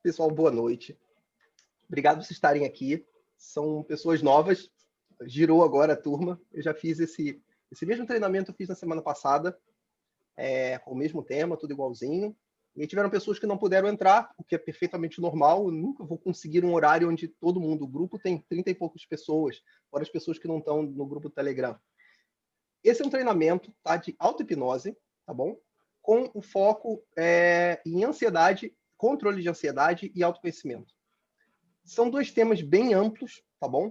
Pessoal, boa noite. Obrigado por vocês estarem aqui. São pessoas novas, girou agora a turma. Eu já fiz esse mesmo treinamento, eu fiz na semana passada, com o mesmo tema, tudo igualzinho. E aí tiveram pessoas que não puderam entrar, o que é perfeitamente normal. Eu nunca vou conseguir um horário onde todo mundo, o grupo tem 30 e poucas pessoas, fora as pessoas que não estão no grupo do Telegram. Esse é um treinamento, tá, de auto-hipnose, tá bom? Com o foco em ansiedade, controle de ansiedade e autoconhecimento. São dois temas bem amplos, tá bom?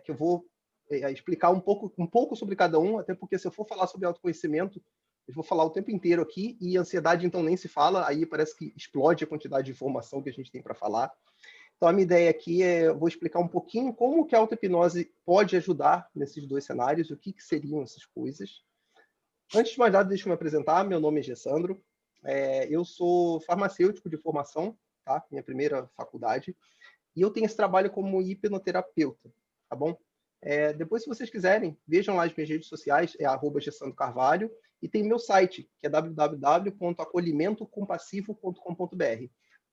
Que eu vou explicar um pouco sobre cada um, até porque se eu for falar sobre autoconhecimento, eu vou falar o tempo inteiro aqui, e ansiedade então nem se fala, aí parece que explode a quantidade de informação que a gente tem para falar. Então a minha ideia aqui eu vou explicar um pouquinho como que a auto-hipnose pode ajudar nesses dois cenários, o que seriam essas coisas. Antes de mais nada, deixa eu me apresentar, meu nome é Gessandro, eu sou farmacêutico de formação, tá? Minha primeira faculdade, e eu tenho esse trabalho como hipnoterapeuta, tá bom? Depois, se vocês quiserem, vejam lá as minhas redes sociais, @gessandrocarvalho, e tem meu site, que é www.acolhimentocompassivo.com.br.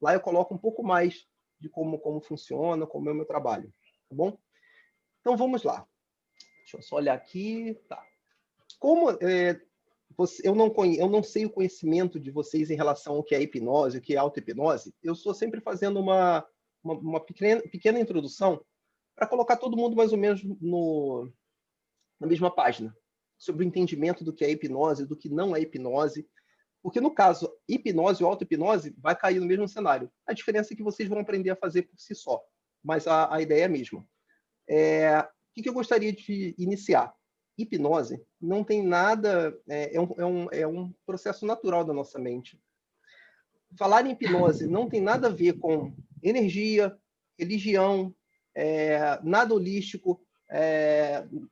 Lá eu coloco um pouco mais de como funciona, como é o meu trabalho, tá bom? Então, vamos lá. Deixa eu só olhar aqui. Tá. Como eu não sei o conhecimento de vocês em relação ao que é hipnose, o que é auto-hipnose, eu estou sempre fazendo uma pequena introdução para colocar todo mundo mais ou menos na mesma página, sobre o entendimento do que é hipnose, do que não é hipnose, porque no caso, hipnose ou auto-hipnose vai cair no mesmo cenário. A diferença é que vocês vão aprender a fazer por si só, mas a ideia é a mesma. O que eu gostaria de iniciar? Hipnose não tem nada, é um processo natural da nossa mente. Falar em hipnose não tem nada a ver com energia, religião, nada holístico,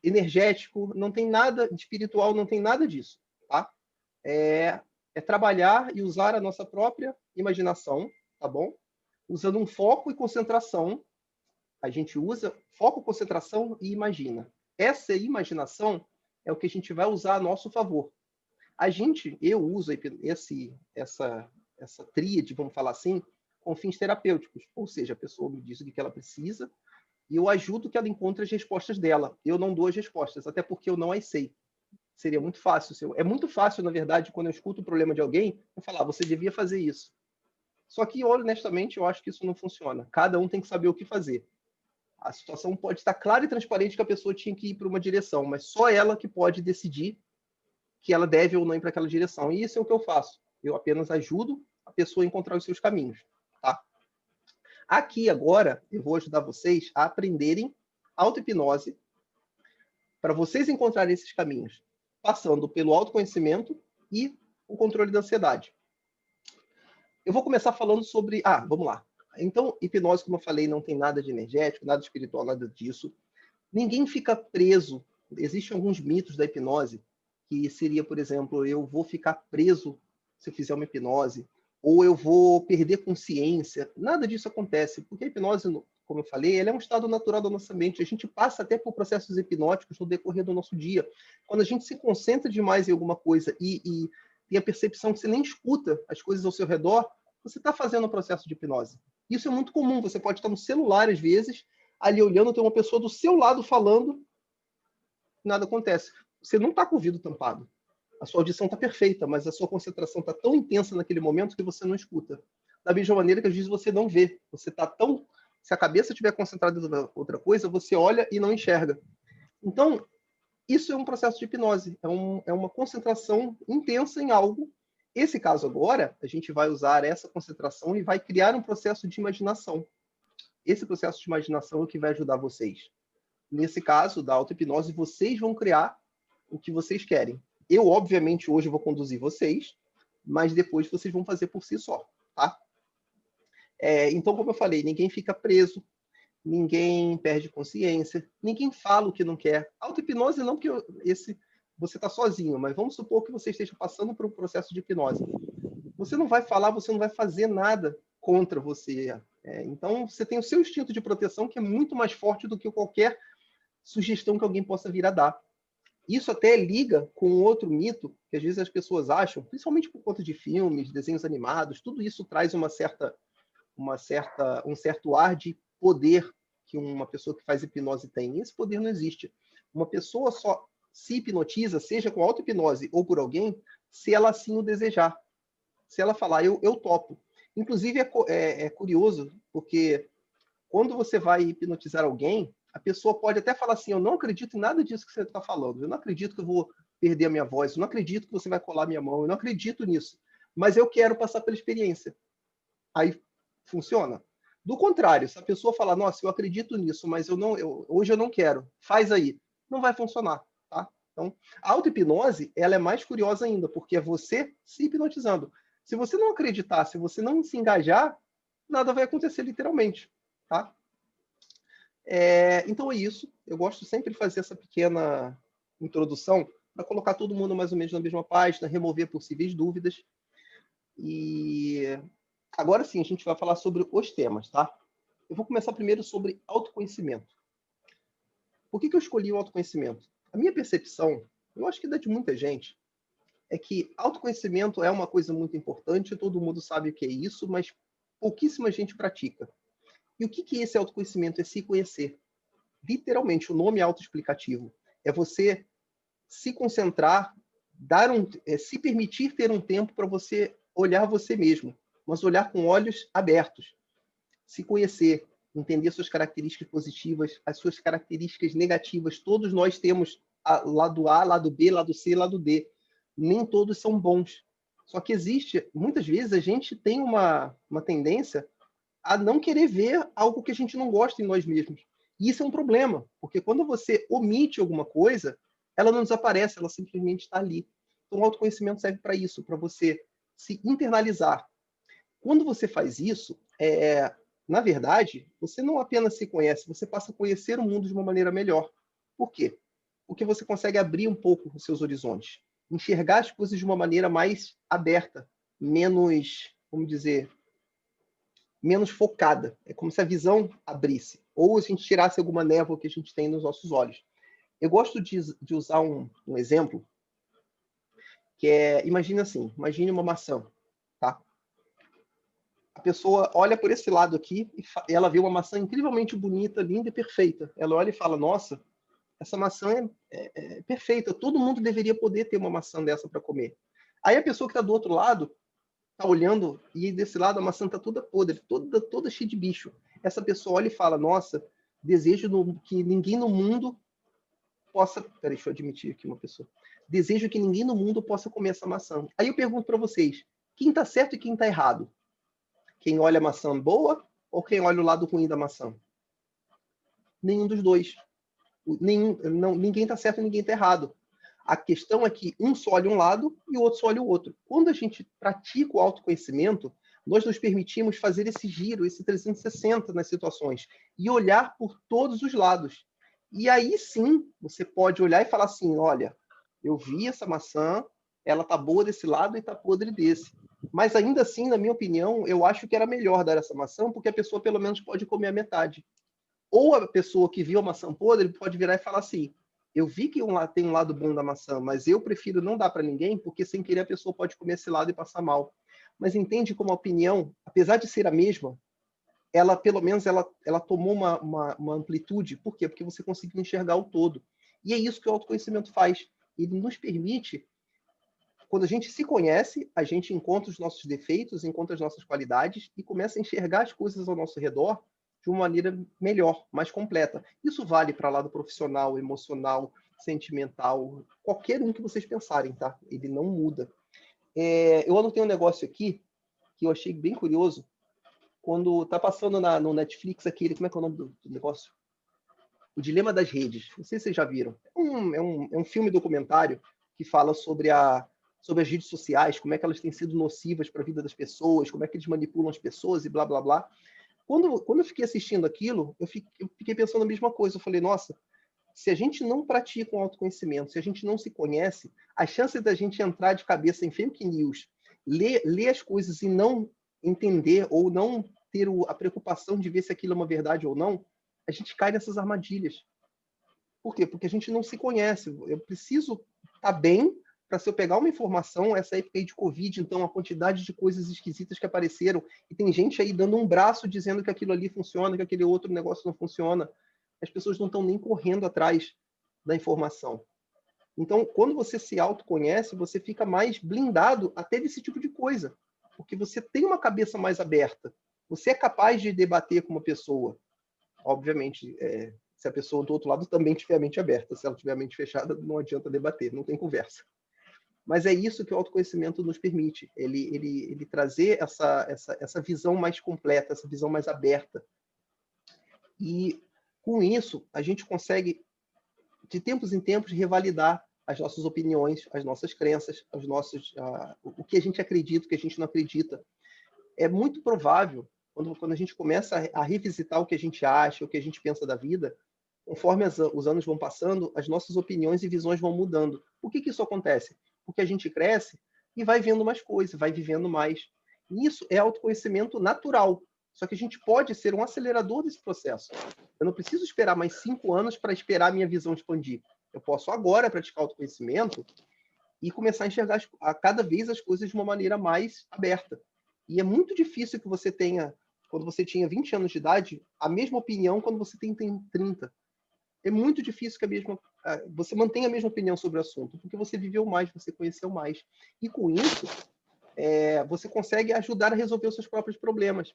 energético, não tem nada de espiritual, não tem nada disso, tá? É trabalhar e usar a nossa própria imaginação, tá bom? Usando um foco e concentração. A gente usa foco, concentração e imagina. Essa imaginação é o que a gente vai usar a nosso favor. Eu uso essa tríade, vamos falar assim, com fins terapêuticos. Ou seja, a pessoa me diz o que ela precisa e eu ajudo que ela encontre as respostas dela. Eu não dou as respostas, até porque eu não as sei. Seria muito fácil. É muito fácil, na verdade, quando eu escuto o problema de alguém, eu falar, você devia fazer isso. Só que, honestamente, eu acho que isso não funciona. Cada um tem que saber o que fazer. A situação pode estar clara e transparente que a pessoa tinha que ir para uma direção, mas só ela que pode decidir que ela deve ou não ir para aquela direção. E isso é o que eu faço. Eu apenas ajudo a pessoa a encontrar os seus caminhos. Tá? Aqui, agora, eu vou ajudar vocês a aprenderem auto-hipnose para vocês encontrarem esses caminhos, passando pelo autoconhecimento e o controle da ansiedade. Eu vou começar falando sobre... vamos lá. Então, hipnose, como eu falei, não tem nada de energético, nada de espiritual, nada disso. Ninguém fica preso. Existem alguns mitos da hipnose, que seria, por exemplo, eu vou ficar preso se eu fizer uma hipnose, ou eu vou perder consciência. Nada disso acontece, porque a hipnose, como eu falei, ela é um estado natural da nossa mente. A gente passa até por processos hipnóticos no decorrer do nosso dia. Quando a gente se concentra demais em alguma coisa e tem a percepção que você nem escuta as coisas ao seu redor, você está fazendo um processo de hipnose. Isso é muito comum. Você pode estar no celular, às vezes, ali olhando, tem uma pessoa do seu lado falando, nada acontece. Você não está com o ouvido tampado. A sua audição está perfeita, mas a sua concentração está tão intensa naquele momento que você não escuta. Da mesma maneira que às vezes você não vê. Você está tão... Se a cabeça estiver concentrada em outra coisa, você olha e não enxerga. Então, isso é um processo de hipnose. É uma concentração intensa em algo. Esse caso agora, a gente vai usar essa concentração e vai criar um processo de imaginação. Esse processo de imaginação é o que vai ajudar vocês. Nesse caso, da auto-hipnose, vocês vão criar o que vocês querem. Eu, obviamente, hoje vou conduzir vocês, mas depois vocês vão fazer por si só, tá? Então, como eu falei, ninguém fica preso, ninguém perde consciência, ninguém fala o que não quer. Auto-hipnose não que você está sozinho, mas vamos supor que você esteja passando por um processo de hipnose. Você não vai falar, você não vai fazer nada contra você. Então, você tem o seu instinto de proteção, que é muito mais forte do que qualquer sugestão que alguém possa vir a dar. Isso até liga com outro mito, que às vezes as pessoas acham, principalmente por conta de filmes, desenhos animados, tudo isso traz uma certa um certo ar de poder que uma pessoa que faz hipnose tem. E esse poder não existe. Uma pessoa só se hipnotiza, seja com auto-hipnose ou por alguém, se ela assim o desejar. Se ela falar, eu topo. Inclusive, é curioso, porque quando você vai hipnotizar alguém, a pessoa pode até falar assim, eu não acredito em nada disso que você está falando, eu não acredito que eu vou perder a minha voz, eu não acredito que você vai colar minha mão, eu não acredito nisso, mas eu quero passar pela experiência. Aí funciona. Do contrário, se a pessoa falar, nossa, eu acredito nisso, mas hoje eu não quero, faz aí, não vai funcionar, tá? Então, a auto-hipnose, ela é mais curiosa ainda, porque é você se hipnotizando. Se você não acreditar, se você não se engajar, nada vai acontecer literalmente, tá? Então é isso. Eu gosto sempre de fazer essa pequena introdução para colocar todo mundo mais ou menos na mesma página, remover possíveis dúvidas. E agora sim, a gente vai falar sobre os temas, tá? Eu vou começar primeiro sobre autoconhecimento. Por que eu escolhi o autoconhecimento? A minha percepção, eu acho que da de muita gente, é que autoconhecimento é uma coisa muito importante, todo mundo sabe o que é isso, mas pouquíssima gente pratica. E o que é esse autoconhecimento? É se conhecer. Literalmente, o nome é autoexplicativo. É você se concentrar, se permitir ter um tempo para você olhar você mesmo, mas olhar com olhos abertos. Se conhecer, entender suas características positivas, as suas características negativas. Todos nós temos lado A, lado B, lado C, lado D. Nem todos são bons. Só que existe, muitas vezes, a gente tem uma tendência a não querer ver algo que a gente não gosta em nós mesmos. E isso é um problema, porque quando você omite alguma coisa, ela não desaparece, ela simplesmente está ali. Então, o autoconhecimento serve para isso, para você se internalizar. Quando você faz isso, na verdade, você não apenas se conhece, você passa a conhecer o mundo de uma maneira melhor. Por quê? Porque você consegue abrir um pouco os seus horizontes, enxergar as coisas de uma maneira mais aberta, menos, vamos dizer, menos focada. É como se a visão abrisse, ou a gente tirasse alguma névoa que a gente tem nos nossos olhos. Eu gosto de usar um exemplo, que imagine assim, imagine uma maçã, tá? A pessoa olha por esse lado aqui e ela vê uma maçã incrivelmente bonita, linda e perfeita. Ela olha e fala, nossa, essa maçã é perfeita, todo mundo deveria poder ter uma maçã dessa para comer. Aí a pessoa que está do outro lado está olhando e desse lado a maçã está toda podre, toda cheia de bicho. Essa pessoa olha e fala, nossa, desejo que ninguém no mundo possa... Peraí, deixa eu admitir aqui uma pessoa. Desejo que ninguém no mundo possa comer essa maçã. Aí eu pergunto para vocês, quem está certo e quem está errado? Quem olha a maçã boa ou quem olha o lado ruim da maçã? Nenhum dos dois. Ninguém está certo e ninguém está errado. A questão é que um só olha um lado e o outro só olha o outro. Quando a gente pratica o autoconhecimento, nós nos permitimos fazer esse giro, esse 360 nas situações e olhar por todos os lados. E aí sim, você pode olhar e falar assim, olha, eu vi essa maçã, ela tá boa desse lado e tá podre desse. Mas ainda assim, na minha opinião, eu acho que era melhor dar essa maçã, porque a pessoa pelo menos pode comer a metade. Ou a pessoa que viu a maçã podre pode virar e falar assim, eu vi que tem um lado bom da maçã, mas eu prefiro não dar para ninguém, porque sem querer a pessoa pode comer esse lado e passar mal. Mas entende como a opinião, apesar de ser a mesma, ela pelo menos ela tomou uma amplitude. Por quê? Porque você conseguiu enxergar o todo. E é isso que o autoconhecimento faz. Ele nos permite, quando a gente se conhece, a gente encontra os nossos defeitos, encontra as nossas qualidades e começa a enxergar as coisas ao nosso redor de uma maneira melhor, mais completa. Isso vale para o lado profissional, emocional, sentimental, qualquer um que vocês pensarem, tá? Ele não muda. Eu anotei um negócio aqui que eu achei bem curioso. Quando tá passando no Netflix aquele, como é que é o nome do negócio? O Dilema das Redes. Não sei se vocês já viram. É um filme documentário que fala sobre as redes sociais, como é que elas têm sido nocivas para a vida das pessoas, como é que eles manipulam as pessoas e blá, blá, blá. Quando eu fiquei assistindo aquilo, eu fiquei pensando a mesma coisa. Eu falei, nossa, se a gente não pratica um autoconhecimento, se a gente não se conhece, a chance da gente entrar de cabeça em fake news, ler as coisas e não entender ou não ter a preocupação de ver se aquilo é uma verdade ou não, a gente cai nessas armadilhas. Por quê? Porque a gente não se conhece. Eu preciso estar bem para se eu pegar uma informação, essa época aí de Covid, então, a quantidade de coisas esquisitas que apareceram, e tem gente aí dando um braço dizendo que aquilo ali funciona, que aquele outro negócio não funciona. As pessoas não estão nem correndo atrás da informação. Então, quando você se autoconhece, você fica mais blindado até desse tipo de coisa, porque você tem uma cabeça mais aberta. Você é capaz de debater com uma pessoa. Obviamente, se a pessoa do outro lado também tiver a mente aberta. Se ela tiver a mente fechada, não adianta debater, não tem conversa. Mas é isso que o autoconhecimento nos permite. Ele trazer essa visão mais completa, essa visão mais aberta. E, com isso, a gente consegue, de tempos em tempos, revalidar as nossas opiniões, as nossas crenças, o que a gente acredita, o que a gente não acredita. É muito provável, quando a gente começa a revisitar o que a gente acha, o que a gente pensa da vida, conforme os anos vão passando, as nossas opiniões e visões vão mudando. Por que isso acontece? Porque a gente cresce e vai vendo mais coisas, vai vivendo mais. E isso é autoconhecimento natural. Só que a gente pode ser um acelerador desse processo. Eu não preciso esperar mais 5 anos para esperar a minha visão expandir. Eu posso agora praticar autoconhecimento e começar a enxergar a cada vez as coisas de uma maneira mais aberta. E é muito difícil que você tenha, quando você tinha 20 anos de idade, a mesma opinião quando você tem 30. É muito difícil que você mantenha a mesma opinião sobre o assunto, porque você viveu mais, você conheceu mais. E com isso, você consegue ajudar a resolver os seus próprios problemas.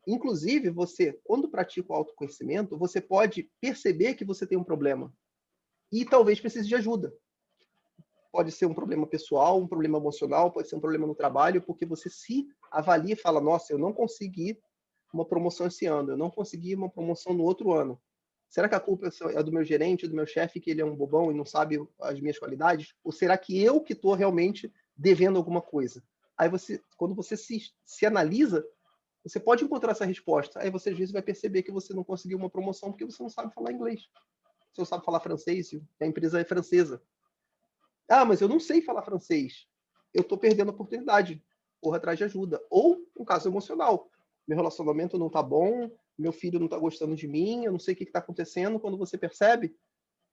Inclusive, você, quando pratica o autoconhecimento, você pode perceber que você tem um problema e talvez precise de ajuda. Pode ser um problema pessoal, um problema emocional, pode ser um problema no trabalho, porque você se avalia e fala, nossa, eu não consegui uma promoção esse ano, eu não consegui uma promoção no outro ano. Será que a culpa é do meu gerente, do meu chefe, que ele é um bobão e não sabe as minhas qualidades? Ou será que eu que estou realmente devendo alguma coisa? Aí quando você se analisa, você pode encontrar essa resposta. Aí você às vezes vai perceber que você não conseguiu uma promoção porque você não sabe falar inglês. Você não sabe falar francês, a empresa é francesa. Ah, mas eu não sei falar francês. Eu estou perdendo a oportunidade. Corra atrás de ajuda. Ou um caso emocional. Meu relacionamento não está bom, meu filho não está gostando de mim, eu não sei o que está acontecendo. Quando você percebe,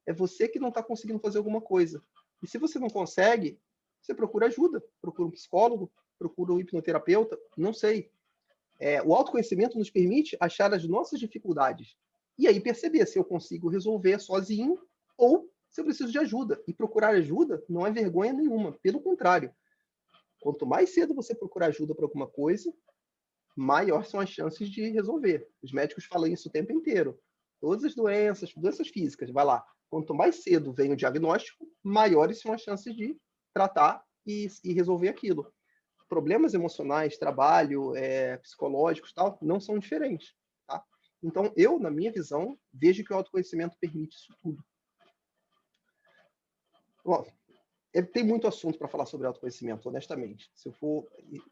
é você que não está conseguindo fazer alguma coisa. E se você não consegue, você procura ajuda. Procura um psicólogo, procura um hipnoterapeuta, não sei. O autoconhecimento nos permite achar as nossas dificuldades. E aí perceber se eu consigo resolver sozinho ou se eu preciso de ajuda. E procurar ajuda não é vergonha nenhuma. Pelo contrário. Quanto mais cedo você procurar ajuda para alguma coisa, maior são as chances de resolver. Os médicos falam isso o tempo inteiro. Todas as doenças físicas, vai lá. Quanto mais cedo vem o diagnóstico, maiores são as chances de tratar e resolver aquilo. Problemas emocionais, trabalho, psicológicos, tal, não são diferentes. Tá? Então, eu, na minha visão, vejo que o autoconhecimento permite isso tudo. Bom, tem muito assunto para falar sobre autoconhecimento, honestamente. Se eu for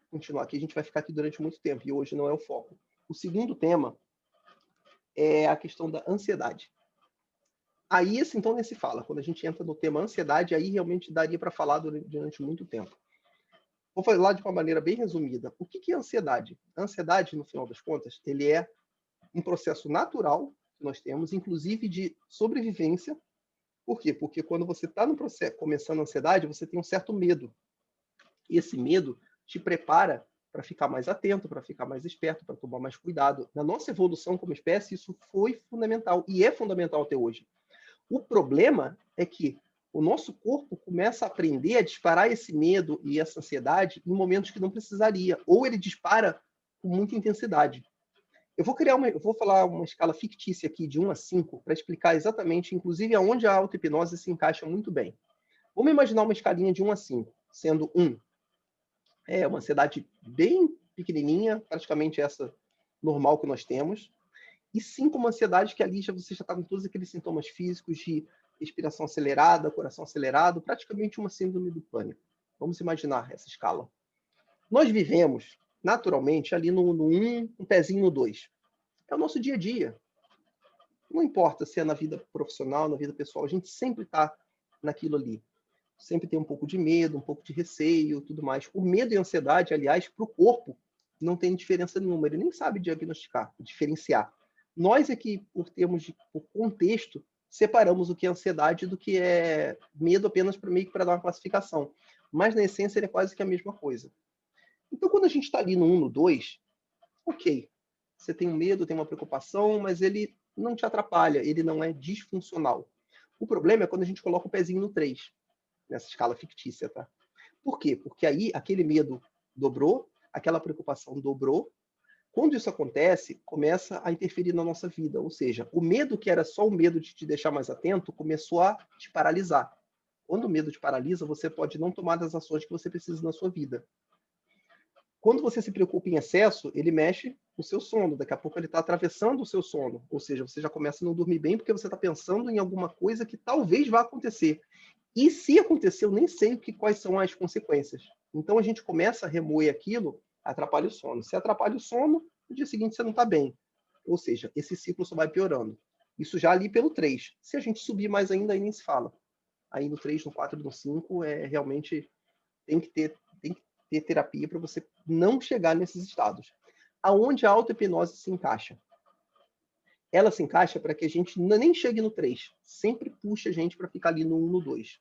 continuar aqui, a gente vai ficar aqui durante muito tempo, e hoje não é o foco. O segundo tema é a questão da ansiedade. Aí, assim, então, nem se fala. Quando a gente entra no tema ansiedade, aí realmente daria para falar durante muito tempo. Vou falar de uma maneira bem resumida. O que é ansiedade? A ansiedade, no final das contas, ele é um processo natural que nós temos, inclusive de sobrevivência. Por quê? Porque quando você está no processo, começando a ansiedade, você tem um certo medo. E esse medo te prepara para ficar mais atento, para ficar mais esperto, para tomar mais cuidado. Na nossa evolução como espécie, isso foi fundamental e é fundamental até hoje. O problema é que o nosso corpo começa a aprender a disparar esse medo e essa ansiedade em momentos que não precisaria, ou ele dispara com muita intensidade. Eu vou falar uma escala fictícia aqui de 1 a 5 para explicar exatamente, inclusive, aonde a auto-hipnose se encaixa muito bem. Vamos imaginar uma escalinha de 1 a 5, sendo 1 uma ansiedade bem pequenininha, praticamente essa normal que nós temos, e 5 uma ansiedade que ali você já está com todos aqueles sintomas físicos de respiração acelerada, coração acelerado, praticamente uma síndrome do pânico. Vamos imaginar essa escala. Nós vivemos, naturalmente, ali no 1, um pezinho no 2. É o nosso dia a dia. Não importa se é na vida profissional, na vida pessoal, a gente sempre está naquilo ali. Sempre tem um pouco de medo, um pouco de receio, tudo mais. O medo e a ansiedade, aliás, para o corpo, não tem diferença nenhuma. Ele nem sabe diagnosticar, diferenciar. Nós é que, por contexto, separamos o que é ansiedade do que é medo apenas para meio que para dar uma classificação. Mas, na essência, ele é quase que a mesma coisa. Então, quando a gente está ali no 1, no 2, ok, você tem um medo, tem uma preocupação, mas ele não te atrapalha, ele não é disfuncional. O problema é quando a gente coloca o pezinho no 3, nessa escala fictícia, tá? Por quê? Porque aí aquele medo dobrou, aquela preocupação dobrou. Quando isso acontece, começa a interferir na nossa vida. Ou seja, o medo que era só o medo de te deixar mais atento, começou a te paralisar. Quando o medo te paralisa, você pode não tomar as ações que você precisa na sua vida. Quando você se preocupa em excesso, ele mexe no seu sono. Daqui a pouco ele está atravessando o seu sono. Ou seja, você já começa a não dormir bem porque você está pensando em alguma coisa que talvez vá acontecer. E se acontecer, eu nem sei quais são as consequências. Então a gente começa a remoer aquilo, atrapalha o sono. Se atrapalha o sono, no dia seguinte você não está bem. Ou seja, esse ciclo só vai piorando. Isso já ali pelo 3. Se a gente subir mais ainda, aí nem se fala. Aí no 3, no 4, no 5, realmente tem que ter terapia para você não chegar nesses estados. Aonde a auto-hipnose se encaixa? Ela se encaixa para que a gente nem chegue no 3. Sempre puxa a gente para ficar ali no 1, no 2.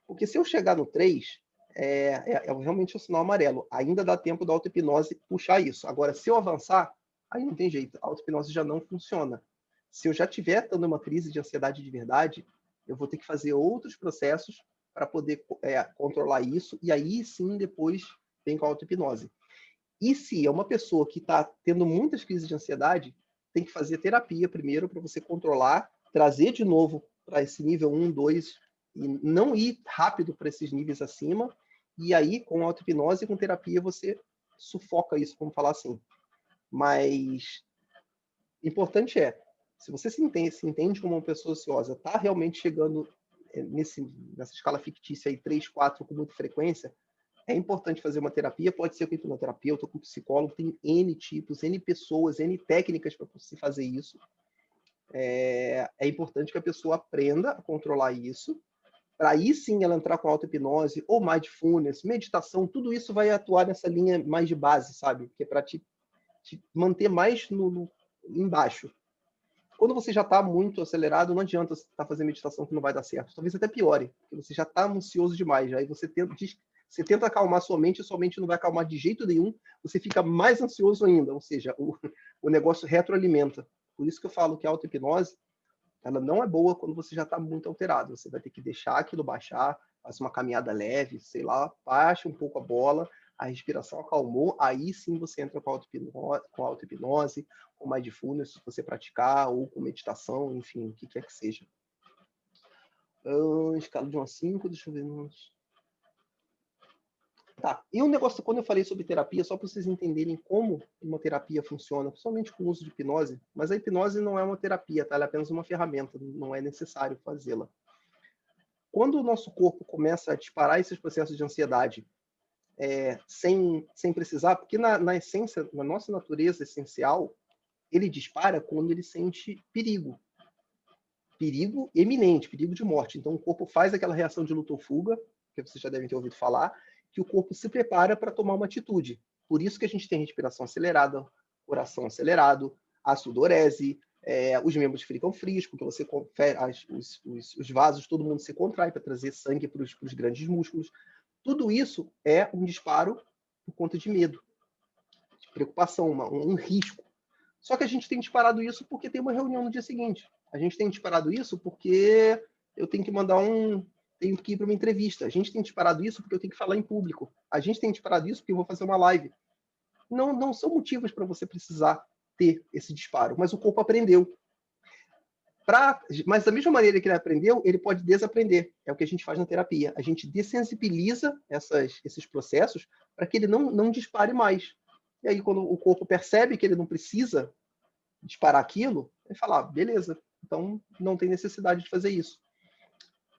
Porque se eu chegar no 3, realmente o sinal amarelo. Ainda dá tempo da auto-hipnose puxar isso. Agora, se eu avançar, aí não tem jeito. A auto-hipnose já não funciona. Se eu já estiver tendo uma crise de ansiedade de verdade, eu vou ter que fazer outros processos para poder controlar isso. E aí sim, depois vem com a auto-hipnose. E se é uma pessoa que está tendo muitas crises de ansiedade, tem que fazer terapia primeiro para você controlar, trazer de novo para esse nível 1, 2, e não ir rápido para esses níveis acima, e aí com auto-hipnose e com terapia você sufoca isso, vamos falar assim. Mas importante se você se entende como uma pessoa ansiosa, está realmente chegando nessa escala fictícia aí 3, 4 com muita frequência, é importante fazer uma terapia, pode ser com hipnoterapeuta, com psicólogo, tem N tipos, N pessoas, N técnicas para se fazer isso. É importante que a pessoa aprenda a controlar isso, para aí sim ela entrar com auto-hipnose, ou mindfulness, meditação, tudo isso vai atuar nessa linha mais de base, sabe? Que é para te manter mais embaixo. Quando você já está muito acelerado, não adianta você estar fazendo meditação que não vai dar certo. Talvez até piore, porque você já está ansioso demais. Aí você tenta acalmar sua mente não vai acalmar de jeito nenhum, você fica mais ansioso ainda. Ou seja, o negócio retroalimenta. Por isso que eu falo que a auto-hipnose, ela não é boa quando você já está muito alterado. Você vai ter que deixar aquilo baixar, faz uma caminhada leve, sei lá, baixa um pouco a bola, a respiração acalmou, aí sim você entra com auto-hipnose, com mindfulness, se você praticar, ou com meditação, enfim, o que quer que seja. Escala de 1 a 5, deixa eu ver. Tá, e um negócio, quando eu falei sobre terapia, só para vocês entenderem como uma terapia funciona, principalmente com o uso de hipnose, mas a hipnose não é uma terapia, tá? Ela é apenas uma ferramenta, não é necessário fazê-la. Quando o nosso corpo começa a disparar esses processos de ansiedade, sem precisar, porque na essência, na nossa natureza essencial, ele dispara quando ele sente perigo. Perigo eminente, perigo de morte. Então o corpo faz aquela reação de luta ou fuga, que vocês já devem ter ouvido falar, que o corpo se prepara para tomar uma atitude. Por isso que a gente tem respiração acelerada, coração acelerado, a sudorese, os membros ficam frios, porque você os vasos, todo mundo se contrai para trazer sangue para os grandes músculos. Tudo isso é um disparo por conta de medo, de preocupação, um risco. Só que a gente tem disparado isso porque tem uma reunião no dia seguinte. A gente tem disparado isso porque eu tenho que tenho que ir para uma entrevista. A gente tem disparado isso porque eu tenho que falar em público. A gente tem disparado isso porque eu vou fazer uma live. Não são motivos para você precisar ter esse disparo, mas o corpo aprendeu. Mas da mesma maneira que ele aprendeu, ele pode desaprender. É o que a gente faz na terapia. A gente dessensibiliza esses processos para que ele não dispare mais. E aí, quando o corpo percebe que ele não precisa disparar aquilo, ele fala, beleza, então não tem necessidade de fazer isso.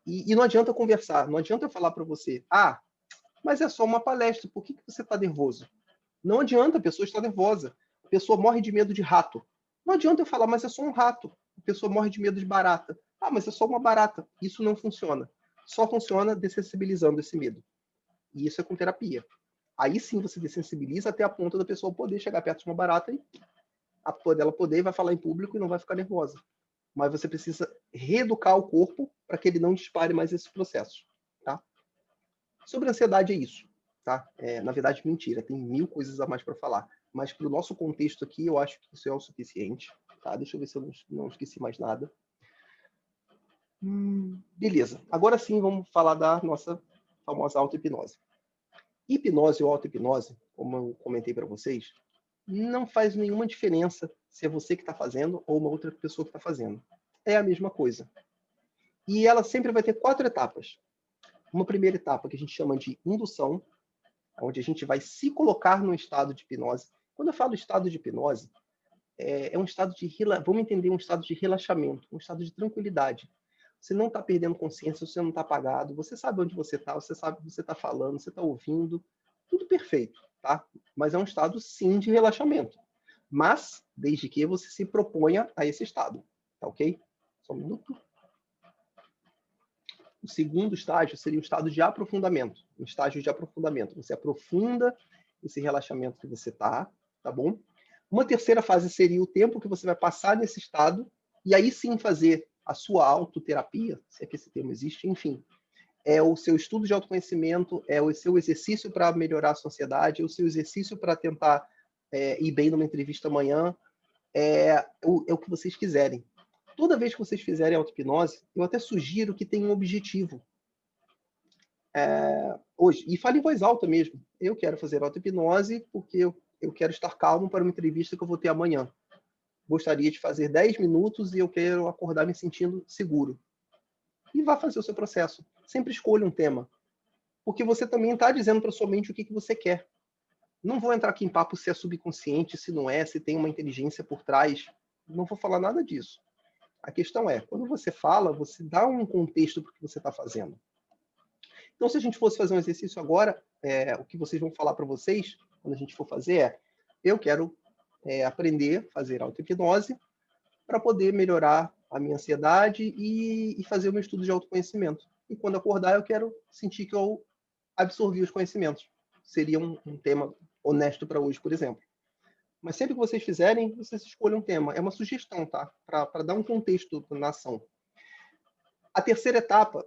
E não adianta conversar, não adianta eu falar para você, mas é só uma palestra, por que você está nervoso? Não adianta, a pessoa está nervosa. A pessoa morre de medo de rato. Não adianta eu falar, mas é só um rato. A pessoa morre de medo de barata. Mas é só uma barata. Isso não funciona. Só funciona dessensibilizando esse medo. E isso é com terapia. Aí sim você dessensibiliza até a ponto da pessoa poder chegar perto de uma barata e ela poder vai falar em público e não vai ficar nervosa. mas você precisa reeducar o corpo para que ele não dispare mais esses processos, tá? Sobre ansiedade é isso, tá? Na verdade, mentira, tem 1000 coisas a mais para falar, mas para o nosso contexto aqui, eu acho que isso é o suficiente, tá? Deixa eu ver se eu não esqueci mais nada. Beleza, agora sim vamos falar da nossa famosa auto-hipnose. Hipnose ou auto-hipnose, como eu comentei para vocês, não faz nenhuma diferença se é você que está fazendo ou uma outra pessoa que está fazendo. É a mesma coisa. E ela sempre vai ter 4 etapas. Uma primeira etapa que a gente chama de indução, onde a gente vai se colocar no estado de hipnose. Quando eu falo estado de hipnose, é um estado de vamos entender um estado de relaxamento, um estado de tranquilidade. Você não está perdendo consciência, você não está apagado, você sabe onde você está, você sabe o que você está falando, você está ouvindo, tudo perfeito, tá? Mas é um estado, sim, de relaxamento. Mas, desde que você se proponha a esse estado, tá ok? Só um minuto. O segundo estágio seria o estado de aprofundamento. Um estágio de aprofundamento. Você aprofunda esse relaxamento que você está, tá bom? Uma terceira fase seria o tempo que você vai passar nesse estado, e aí sim fazer a sua autoterapia, se é que esse termo existe, enfim. É o seu estudo de autoconhecimento, é o seu exercício para melhorar a sua ansiedade, é o seu exercício para tentar ir bem numa entrevista amanhã, é o que vocês quiserem. Toda vez que vocês fizerem auto-hipnose, eu até sugiro que tenham um objetivo. Hoje, e fale em voz alta mesmo. Eu quero fazer auto-hipnose porque eu quero estar calmo para uma entrevista que eu vou ter amanhã. Gostaria de fazer 10 minutos e eu quero acordar me sentindo seguro. E vá fazer o seu processo. Sempre escolha um tema. Porque você também está dizendo para sua mente o que você quer. Não vou entrar aqui em papo se é subconsciente, se não é, se tem uma inteligência por trás. Não vou falar nada disso. A questão é, quando você fala, você dá um contexto para o que você está fazendo. Então, se a gente fosse fazer um exercício agora, o que vocês vão falar para vocês, quando a gente for fazer, eu quero aprender a fazer auto-hipnose para poder melhorar a minha ansiedade e fazer o meu estudo de autoconhecimento. E quando acordar, eu quero sentir que eu absorvi os conhecimentos. Seria um tema honesto para hoje, por exemplo. Mas sempre que vocês fizerem, vocês escolham um tema. É uma sugestão, tá? Para dar um contexto na ação. A terceira etapa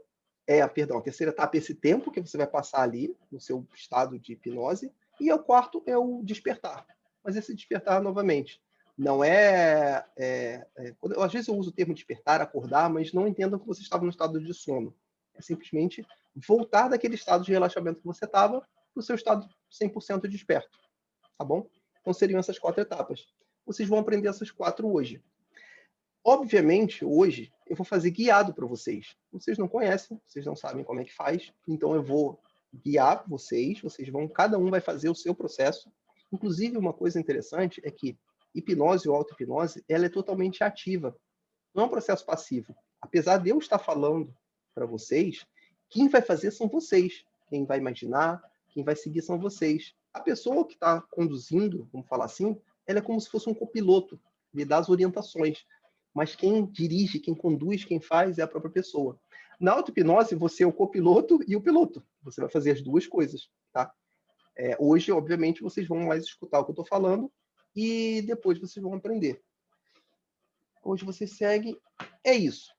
a terceira etapa é esse tempo que você vai passar ali, no seu estado de hipnose. E o quarto é o despertar. Mas esse despertar, novamente, não às vezes eu uso o termo despertar, acordar, mas não entendam que você estava no estado de sono. É simplesmente voltar daquele estado de relaxamento que você estava para o seu estado 100% desperto. Tá bom? Então seriam essas 4 etapas. Vocês vão aprender essas 4 hoje. Obviamente, hoje, eu vou fazer guiado para vocês. Vocês não conhecem, vocês não sabem como é que faz, então eu vou guiar vocês cada um vai fazer o seu processo. Inclusive, uma coisa interessante é que hipnose ou auto-hipnose, ela é totalmente ativa. Não é um processo passivo. Apesar de eu estar falando para vocês, quem vai fazer são vocês. Quem vai imaginar, quem vai seguir são vocês. A pessoa que está conduzindo, vamos falar assim, ela é como se fosse um copiloto, lhe dá as orientações. Mas quem dirige, quem conduz, quem faz é a própria pessoa. Na auto-hipnose, você é o copiloto e o piloto. Você vai fazer as duas coisas, tá? Hoje, obviamente, vocês vão mais escutar o que eu estou falando e depois vocês vão aprender. Hoje você segue. É isso.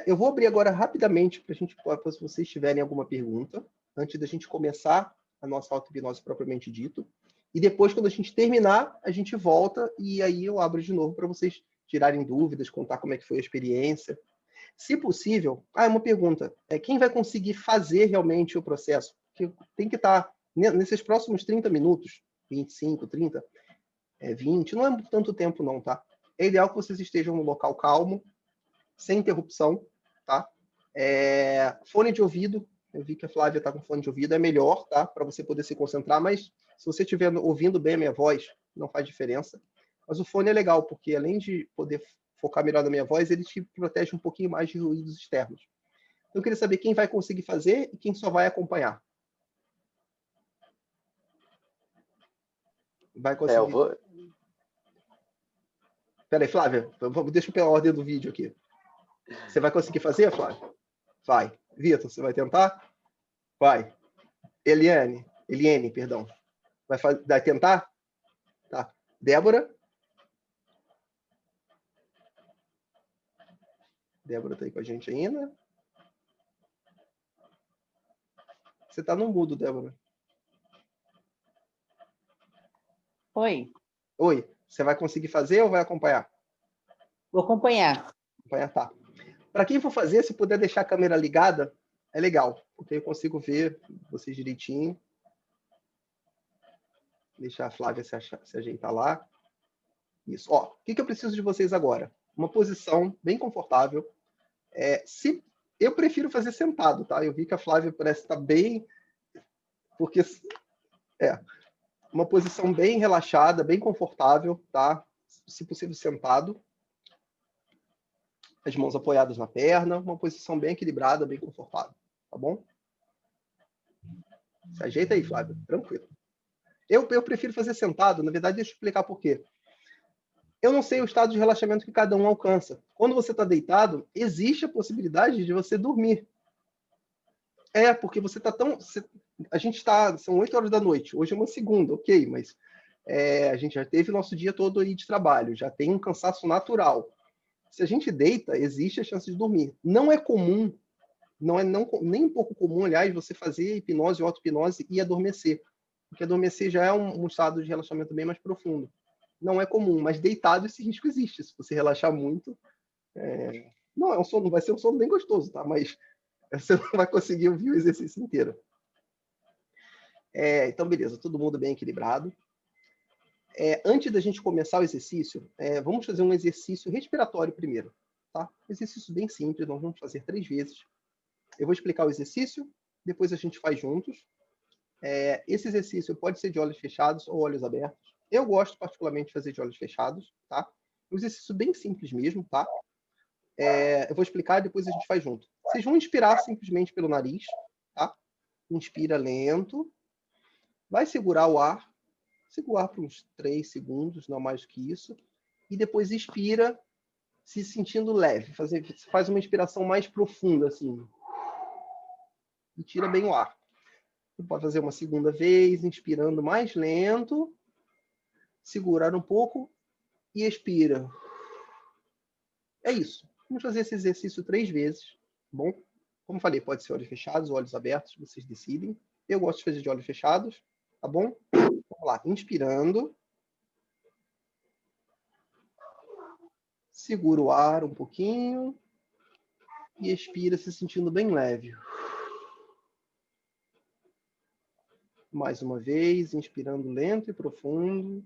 Eu vou abrir agora rapidamente para se vocês tiverem alguma pergunta, antes da gente começar a nossa auto-hipnose propriamente dito. E depois, quando a gente terminar, a gente volta e aí eu abro de novo para vocês tirarem dúvidas, contar como é que foi a experiência. Se possível, uma pergunta. Quem vai conseguir fazer realmente o processo? Porque tem que estar nesses próximos 30 minutos, 25, 30, 20, não é tanto tempo não, tá? É ideal que vocês estejam no local calmo, sem interrupção, tá? Fone de ouvido, eu vi que a Flávia está com fone de ouvido, é melhor, tá? Para você poder se concentrar, mas se você estiver ouvindo bem a minha voz, não faz diferença. Mas o fone é legal, porque além de poder focar melhor na minha voz, ele te protege um pouquinho mais de ruídos externos. Então, eu queria saber quem vai conseguir fazer e quem só vai acompanhar. Vai conseguir? Eu vou... Peraí, Flávia, deixa eu pegar a ordem do vídeo aqui. Você vai conseguir fazer, Flávia? Vai. Vitor, você vai tentar? Vai. Eliane, perdão. Vai tentar? Tá. Débora? Débora está aí com a gente ainda. Você está no mudo, Débora. Oi. Oi. Você vai conseguir fazer ou vai acompanhar? Vou acompanhar. Acompanhar, tá. Para quem for fazer, se puder deixar a câmera ligada, é legal, porque eu consigo ver vocês direitinho. Deixar a Flávia se ajeitar lá. Isso. Ó, o que eu preciso de vocês agora? Uma posição bem confortável. Eu prefiro fazer sentado, tá? Eu vi que a Flávia parece estar bem... Porque uma posição bem relaxada, bem confortável, tá? Se possível, sentado. As mãos apoiadas na perna, uma posição bem equilibrada, bem confortável, tá bom? Se ajeita aí, Flávia, tranquilo. Eu prefiro fazer sentado, na verdade, deixa eu explicar por quê. Eu não sei o estado de relaxamento que cada um alcança. Quando você está deitado, existe a possibilidade de você dormir. Porque você está tão... A gente está... São 8 horas da noite. Hoje é uma segunda, ok, mas a gente já teve o nosso dia todo aí de trabalho, já tem um cansaço natural. Se a gente deita, existe a chance de dormir. Não é comum, nem um pouco comum, aliás, você fazer hipnose ou auto-hipnose e adormecer. Porque adormecer já é um estado de relaxamento bem mais profundo. Não é comum, mas deitado esse risco existe. Se você relaxar muito, não vai ser um sono bem gostoso, tá? Mas você não vai conseguir ouvir o exercício inteiro. Então, beleza, todo mundo bem equilibrado. Antes da gente começar o exercício, vamos fazer um exercício respiratório primeiro, tá? Exercício bem simples, nós vamos fazer 3 vezes. Eu vou explicar o exercício, depois a gente faz juntos. Esse exercício pode ser de olhos fechados ou olhos abertos. Eu gosto particularmente de fazer de olhos fechados, tá? Um exercício bem simples mesmo, tá? Eu vou explicar e depois a gente faz junto. Vocês vão inspirar simplesmente pelo nariz, tá? Inspira lento. Vai segurar o ar. Segurar por uns 3 segundos, não mais do que isso. E depois expira, se sentindo leve. Faz uma inspiração mais profunda, assim. E tira bem o ar. Você pode fazer uma segunda vez, inspirando mais lento. Segurar um pouco e expira. É isso. Vamos fazer esse exercício 3 vezes, tá bom? Como falei, pode ser olhos fechados ou olhos abertos, vocês decidem. Eu gosto de fazer de olhos fechados, tá bom? Vamos lá, inspirando. Segura o ar um pouquinho. E expira se sentindo bem leve. Mais uma vez, inspirando lento e profundo.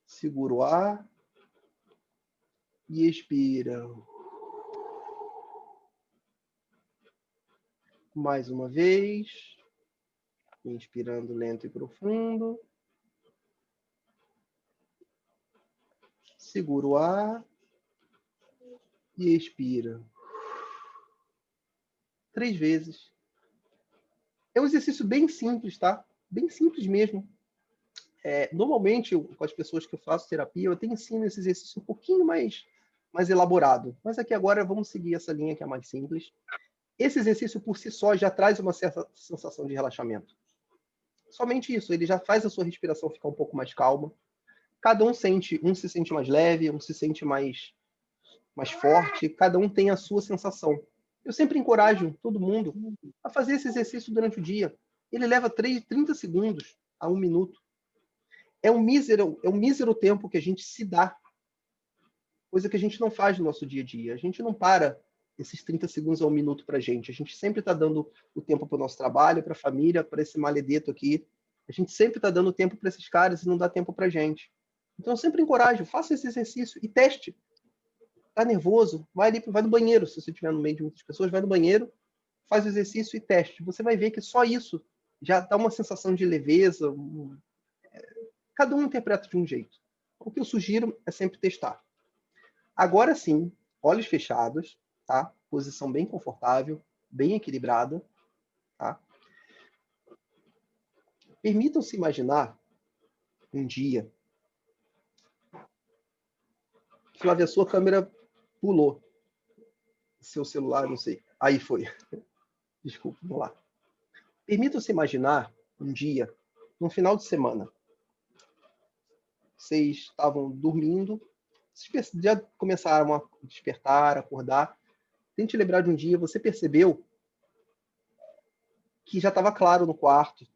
Segura o ar. E expira. Mais uma vez. Inspirando lento e profundo. Segura o ar. E expira. 3 vezes. É um exercício bem simples, tá? Bem simples mesmo. Normalmente, com as pessoas que eu faço terapia, eu até ensino esse exercício um pouquinho mais elaborado. Mas aqui agora vamos seguir essa linha que é mais simples. Esse exercício por si só já traz uma certa sensação de relaxamento. Somente isso, ele já faz a sua respiração ficar um pouco mais calma. Cada um se sente mais leve, um se sente mais forte, cada um tem a sua sensação. Eu sempre encorajo todo mundo a fazer esse exercício durante o dia. Ele leva 30 segundos a 1 minuto. É um mísero tempo que a gente se dá, coisa que a gente não faz no nosso dia a dia. A gente não para esses 30 segundos a 1 minuto para a gente sempre está dando o tempo para o nosso trabalho, para a família, para esse maledeto aqui. A gente sempre está dando tempo para esses caras e não dá tempo para a gente. Então, eu sempre encorajo, faça esse exercício e teste. Está nervoso? Vai no banheiro. Se você estiver no meio de muitas pessoas, vai no banheiro, faz o exercício e teste. Você vai ver que só isso já dá uma sensação de leveza. Cada um interpreta de um jeito. O que eu sugiro é sempre testar. Agora sim, olhos fechados, tá? Posição bem confortável, bem equilibrada, tá? Permitam-se imaginar um dia... Flávia, a sua câmera pulou. Seu celular, não sei. Aí foi. Desculpa, vamos lá. Permitam-se imaginar um dia, um final de semana. vocês estavam dormindo, vocês já começaram a despertar, acordar. Tente lembrar de um dia, você percebeu que já estava claro no quarto.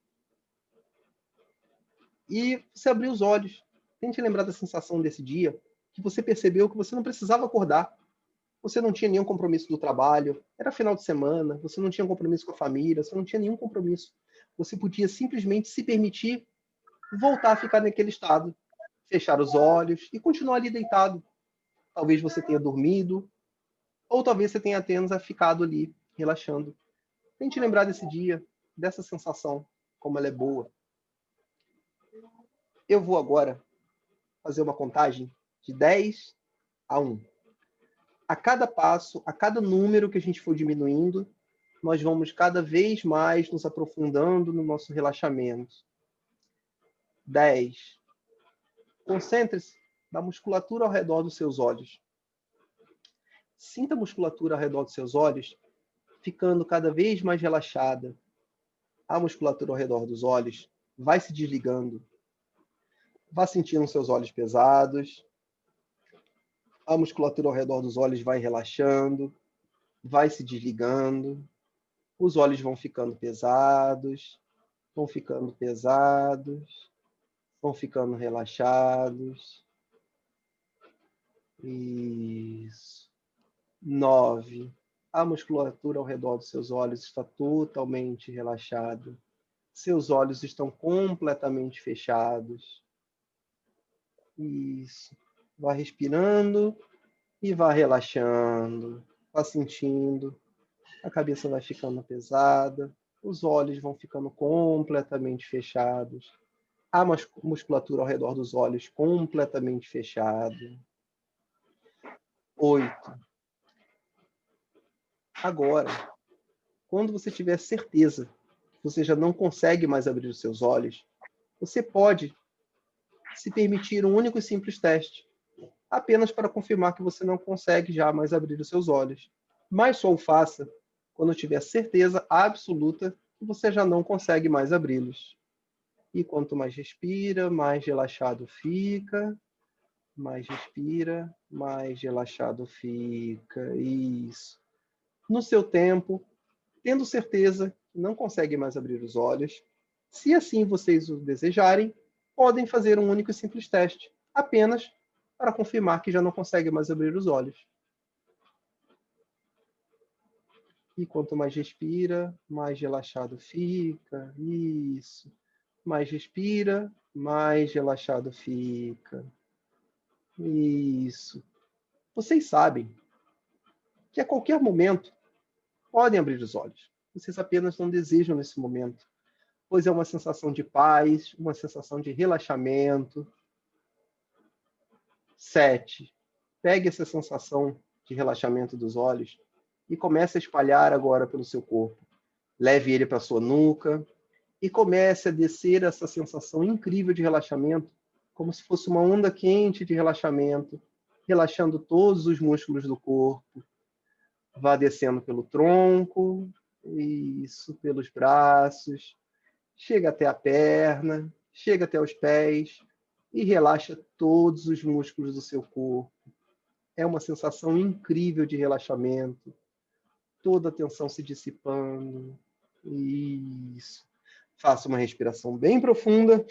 E você abriu os olhos. Tente lembrar da sensação desse dia, que você percebeu que você não precisava acordar. Você não tinha nenhum compromisso do trabalho, era final de semana, você não tinha compromisso com a família, você não tinha nenhum compromisso. Você podia simplesmente se permitir voltar a ficar naquele estado, fechar os olhos e continuar ali deitado. Talvez você tenha dormido, ou talvez você tenha apenas ficado ali, relaxando. Tente lembrar desse dia, dessa sensação, como ela é boa. Eu vou agora fazer uma contagem de 10 a 1. A cada passo, a cada número que a gente for diminuindo, nós vamos cada vez mais nos aprofundando no nosso relaxamento. 10. Concentre-se na musculatura ao redor dos seus olhos. Sinta a musculatura ao redor dos seus olhos ficando cada vez mais relaxada. A musculatura ao redor dos olhos vai se desligando. Vá sentindo seus olhos pesados. A musculatura ao redor dos olhos vai relaxando, vai se desligando. Os olhos vão ficando pesados, vão ficando pesados, vão ficando relaxados. Isso. 9. A musculatura ao redor dos seus olhos está totalmente relaxada. Seus olhos estão completamente fechados. Isso. Vá respirando e vá relaxando. Vá sentindo. A cabeça vai ficando pesada. Os olhos vão ficando completamente fechados. A musculatura ao redor dos olhos completamente fechada. 8. Agora, quando você tiver certeza que você já não consegue mais abrir os seus olhos, você pode se permitir um único e simples teste, apenas para confirmar que você não consegue já mais abrir os seus olhos. Mas só o faça quando tiver certeza absoluta que você já não consegue mais abri-los. E quanto mais respira, mais relaxado fica. Mais respira, mais relaxado fica. Isso. No seu tempo, tendo certeza que não consegue mais abrir os olhos, se assim vocês o desejarem, podem fazer um único e simples teste, apenas para confirmar que já não consegue mais abrir os olhos. E quanto mais respira, mais relaxado fica. Isso. Mais respira, mais relaxado fica. Isso. Vocês sabem que a qualquer momento podem abrir os olhos. Vocês apenas não desejam nesse momento, pois é uma sensação de paz, uma sensação de relaxamento. 7. Pegue essa sensação de relaxamento dos olhos e comece a espalhar agora pelo seu corpo. Leve ele para a sua nuca e comece a descer essa sensação incrível de relaxamento, como se fosse uma onda quente de relaxamento, relaxando todos os músculos do corpo. Vá descendo pelo tronco, isso, pelos braços, chega até a perna, chega até os pés e relaxa todos os músculos do seu corpo. É uma sensação incrível de relaxamento, toda a tensão se dissipando. Isso. Faça uma respiração bem profunda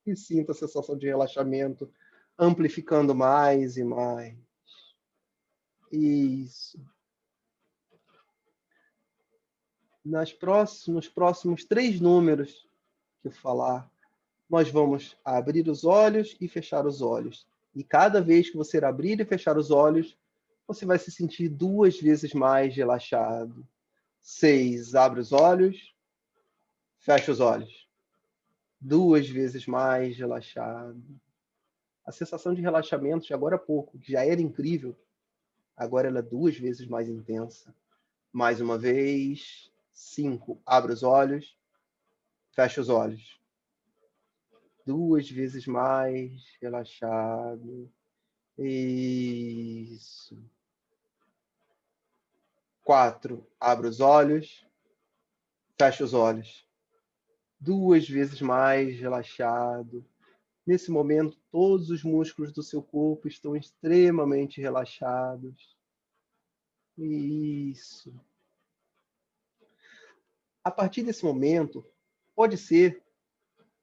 e sinta a sensação de relaxamento amplificando mais e mais. Isso. Nos próximos 3 números que eu falar, nós vamos abrir os olhos e fechar os olhos. E cada vez que você abrir e fechar os olhos, você vai se sentir 2 vezes mais relaxado. 6. Abre os olhos, fecha os olhos. 2 vezes mais relaxado. A sensação de relaxamento de agora a pouco, que já era incrível, agora ela é 2 vezes mais intensa. Mais uma vez. 5. Abre os olhos, fecha os olhos. 2 vezes mais relaxado. Isso. 4. Abre os olhos, fecha os olhos. 2 vezes mais relaxado. Nesse momento, todos os músculos do seu corpo estão extremamente relaxados. Isso. A partir desse momento, pode ser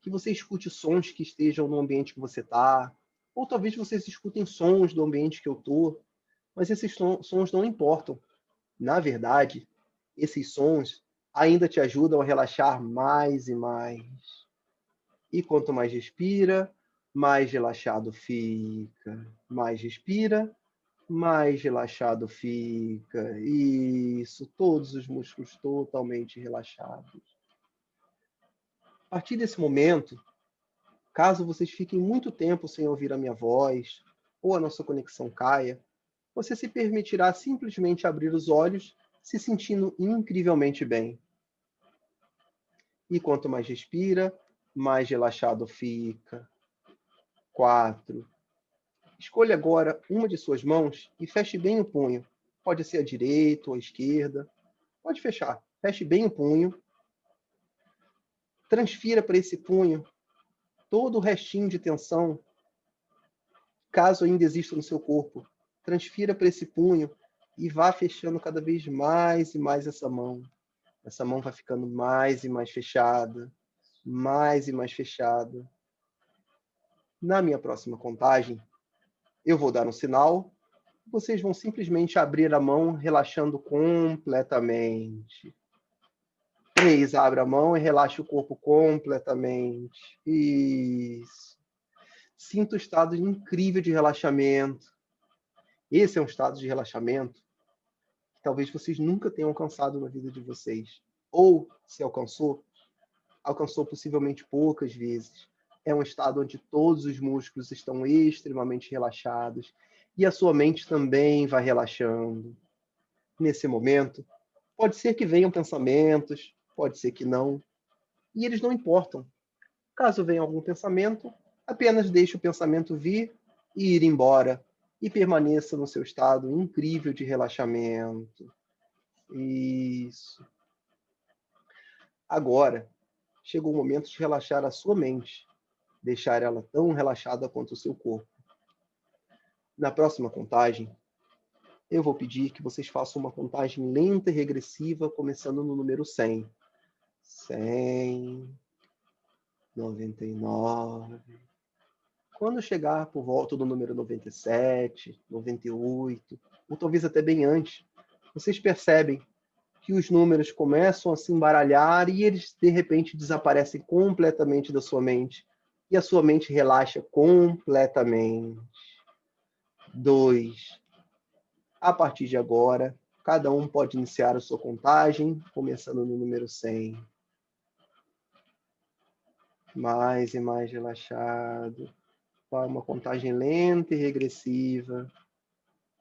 que você escute sons que estejam no ambiente que você está, ou talvez vocês escutem sons do ambiente que eu estou, mas esses sons não importam. Na verdade, esses sons ainda te ajudam a relaxar mais e mais. E quanto mais respira, mais relaxado fica. Mais respira, mais relaxado fica. Isso, todos os músculos totalmente relaxados. A partir desse momento, caso vocês fiquem muito tempo sem ouvir a minha voz, ou a nossa conexão caia, você se permitirá simplesmente abrir os olhos, se sentindo incrivelmente bem. E quanto mais respira, mais relaxado fica. 4. Escolha agora uma de suas mãos e feche bem o punho. Pode ser a direita ou a esquerda. Pode fechar. Feche bem o punho. Transfira para esse punho todo o restinho de tensão, caso ainda exista no seu corpo. Transfira para esse punho e vá fechando cada vez mais e mais essa mão. Essa mão vai ficando mais e mais fechada, mais e mais fechada. Na minha próxima contagem, eu vou dar um sinal, vocês vão simplesmente abrir a mão, relaxando completamente. 3, abre a mão e relaxa o corpo completamente. Isso. Sinta o estado incrível de relaxamento. Esse é um estado de relaxamento que talvez vocês nunca tenham alcançado na vida de vocês. Ou, se alcançou possivelmente poucas vezes. É um estado onde todos os músculos estão extremamente relaxados e a sua mente também vai relaxando. Nesse momento, pode ser que venham pensamentos, pode ser que não, e eles não importam. Caso venha algum pensamento, apenas deixe o pensamento vir e ir embora, e permaneça no seu estado incrível de relaxamento. Isso. Agora, chegou o momento de relaxar a sua mente, deixar ela tão relaxada quanto o seu corpo. Na próxima contagem, eu vou pedir que vocês façam uma contagem lenta e regressiva, começando no número 100. 100, 99. Quando chegar por volta do número 97, 98, ou talvez até bem antes, vocês percebem que os números começam a se embaralhar e eles, de repente, desaparecem completamente da sua mente. E a sua mente relaxa completamente. 2. A partir de agora, cada um pode iniciar a sua contagem, começando no número 100. Mais e mais relaxado. Uma contagem lenta e regressiva.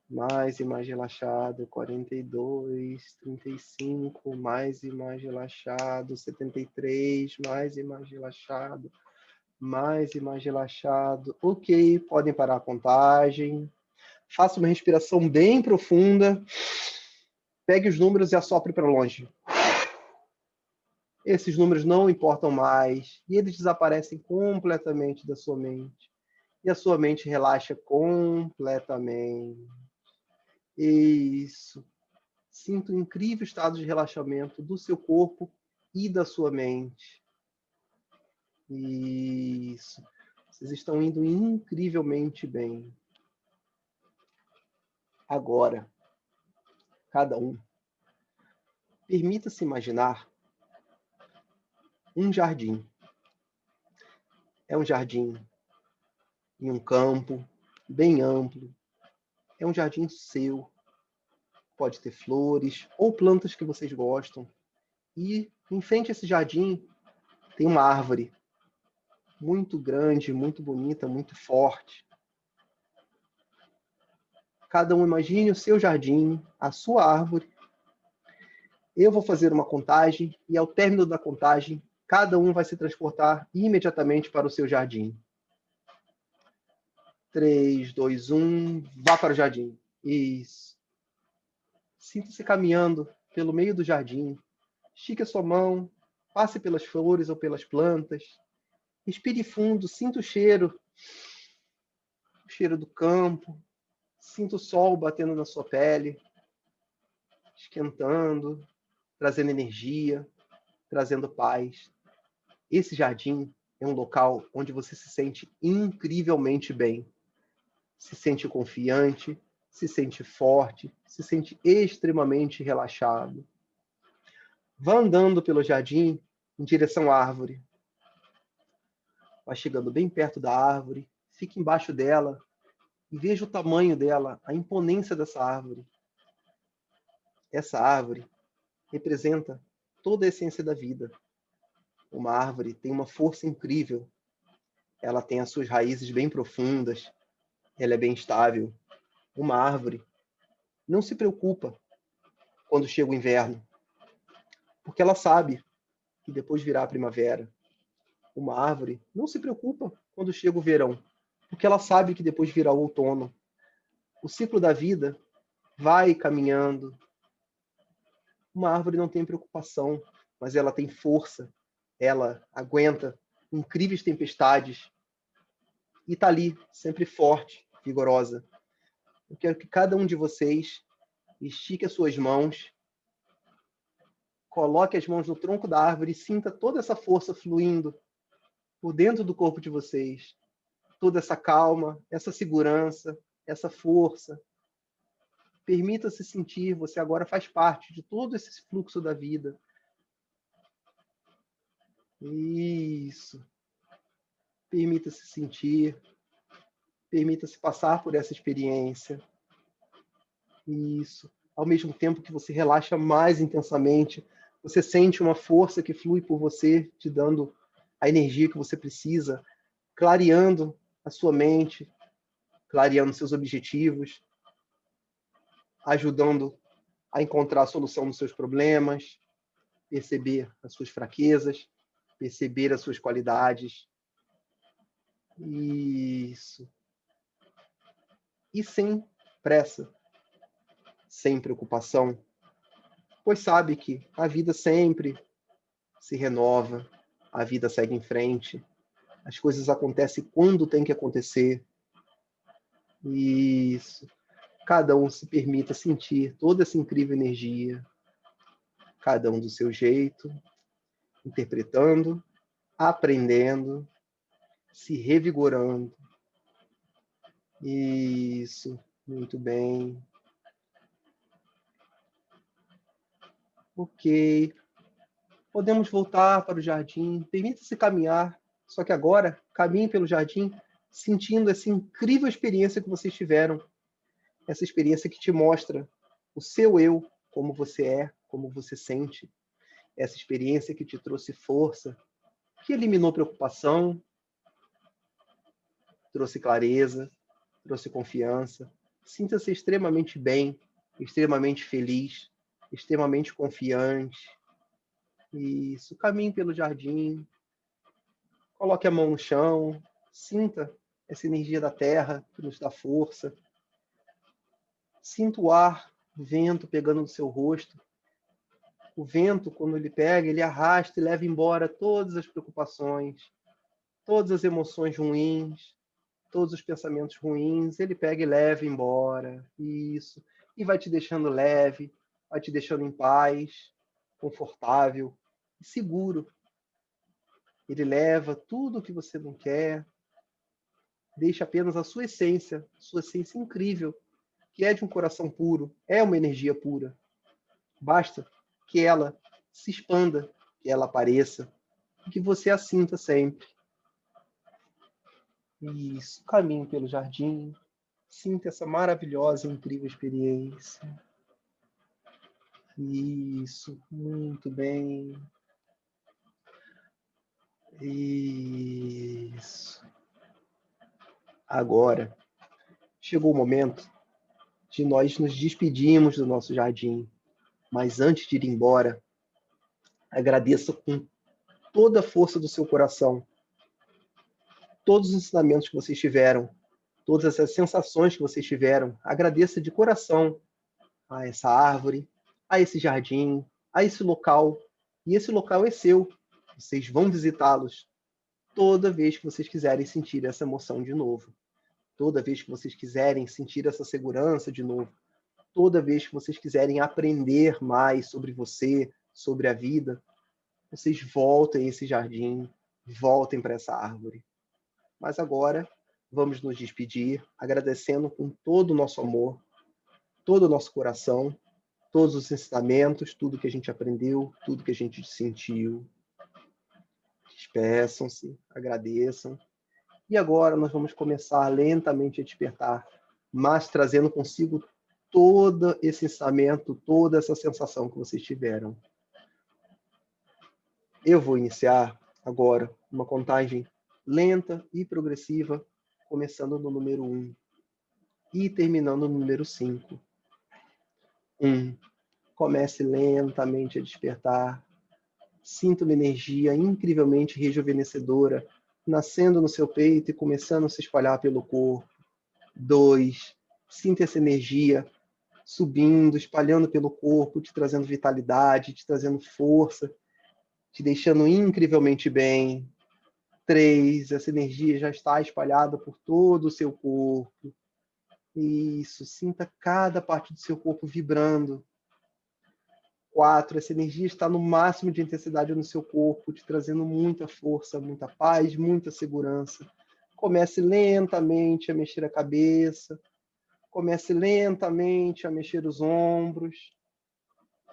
Mais e mais relaxado. 42, 35, mais e mais relaxado. 73, mais e mais relaxado. Mais e mais relaxado. Ok, podem parar a contagem. Faça uma respiração bem profunda. Pegue os números e assopre para longe. Esses números não importam mais e eles desaparecem completamente da sua mente. E a sua mente relaxa completamente. Isso. Sinta um incrível estado de relaxamento do seu corpo e da sua mente. Isso. Vocês estão indo incrivelmente bem. Agora, cada um, permita-se imaginar um jardim. É um jardim em um campo bem amplo. É um jardim seu. Pode ter flores ou plantas que vocês gostam. E em frente a esse jardim tem uma árvore muito grande, muito bonita, muito forte. Cada um imagine o seu jardim, a sua árvore. Eu vou fazer uma contagem e ao término da contagem, cada um vai se transportar imediatamente para o seu jardim. 3, 2, 1, vá para o jardim. Isso. Sinta-se caminhando pelo meio do jardim. Estique a sua mão passe pelas flores ou pelas plantas. Respire fundo, sinta o cheiro do campo. Sinta o sol batendo na sua pele, esquentando, trazendo energia, trazendo paz. Esse jardim é um local onde você se sente incrivelmente bem. Se sente confiante, se sente forte, se sente extremamente relaxado. Vá andando pelo jardim em direção à árvore. Vai chegando bem perto da árvore, fique embaixo dela e veja o tamanho dela, a imponência dessa árvore. Essa árvore representa toda a essência da vida. Uma árvore tem uma força incrível. Ela tem as suas raízes bem profundas. Ela é bem estável. Uma árvore não se preocupa quando chega o inverno, porque ela sabe que depois virá a primavera. Uma árvore não se preocupa quando chega o verão, porque ela sabe que depois virá o outono. O ciclo da vida vai caminhando. Uma árvore não tem preocupação, mas ela tem força. Ela aguenta incríveis tempestades e está ali, sempre forte, vigorosa. Eu quero que cada um de vocês estique as suas mãos, coloque as mãos no tronco da árvore e sinta toda essa força fluindo por dentro do corpo de vocês. Toda essa calma, essa segurança, essa força. Permita-se sentir, você agora faz parte de todo esse fluxo da vida. Isso. Permita-se sentir. Permita-se passar por essa experiência. Isso. Ao mesmo tempo que você relaxa mais intensamente, você sente uma força que flui por você, te dando a energia que você precisa, clareando a sua mente, clareando seus objetivos, ajudando a encontrar a solução dos seus problemas, perceber as suas fraquezas, perceber as suas qualidades. Isso. E sem pressa, sem preocupação, pois sabe que a vida sempre se renova, a vida segue em frente, as coisas acontecem quando tem que acontecer. Isso. Cada um se permita sentir toda essa incrível energia, cada um do seu jeito, interpretando, aprendendo, se revigorando. Isso, muito bem. Ok. Podemos voltar para o jardim. Permita-se caminhar, só que agora caminhe pelo jardim sentindo essa incrível experiência que vocês tiveram. Essa experiência que te mostra o seu eu, como você é, como você sente. Essa experiência que te trouxe força, que eliminou preocupação, trouxe clareza, trouxe confiança. Sinta-se extremamente bem, extremamente feliz, extremamente confiante. Isso, caminhe pelo jardim, coloque a mão no chão, sinta essa energia da terra que nos dá força. Sinta o ar, o vento pegando no seu rosto. O vento, quando ele pega, ele arrasta e leva embora todas as preocupações, todas as emoções ruins, todos os pensamentos ruins, ele pega e leva embora. Isso. E vai te deixando leve, vai te deixando em paz, confortável e seguro. Ele leva tudo o que você não quer, deixa apenas a sua essência incrível, que é de um coração puro, é uma energia pura. Basta que ela se expanda, que ela apareça, e que você a sinta sempre. Isso, caminhe pelo jardim, sinta essa maravilhosa e incrível experiência. Isso, muito bem. Isso. Agora, chegou o momento de nós nos despedirmos do nosso jardim. Mas antes de ir embora, agradeça com toda a força do seu coração todos os ensinamentos que vocês tiveram, todas essas sensações que vocês tiveram. Agradeça de coração a essa árvore, a esse jardim, a esse local. E esse local é seu. Vocês vão visitá-los toda vez que vocês quiserem sentir essa emoção de novo. Toda vez que vocês quiserem sentir essa segurança de novo. Toda vez que vocês quiserem aprender mais sobre você, sobre a vida, vocês voltem a esse jardim, voltem para essa árvore. Mas agora, vamos nos despedir, agradecendo com todo o nosso amor, todo o nosso coração, todos os ensinamentos, tudo que a gente aprendeu, tudo que a gente sentiu. Despeçam-se, agradeçam. E agora nós vamos começar lentamente a despertar, mas trazendo consigo todo esse ensinamento, toda essa sensação que vocês tiveram. Eu vou iniciar agora uma contagem lenta e progressiva, começando no número 1 e terminando no número 5. 1. Comece lentamente a despertar. Sinta uma energia incrivelmente rejuvenescedora nascendo no seu peito e começando a se espalhar pelo corpo. 2. Sinta essa energia subindo, espalhando pelo corpo, te trazendo vitalidade, te trazendo força, te deixando incrivelmente bem. 3. Essa energia já está espalhada por todo o seu corpo. Isso, sinta cada parte do seu corpo vibrando. 4. Essa energia está no máximo de intensidade no seu corpo, te trazendo muita força, muita paz, muita segurança. Comece lentamente a mexer a cabeça. Comece lentamente a mexer os ombros.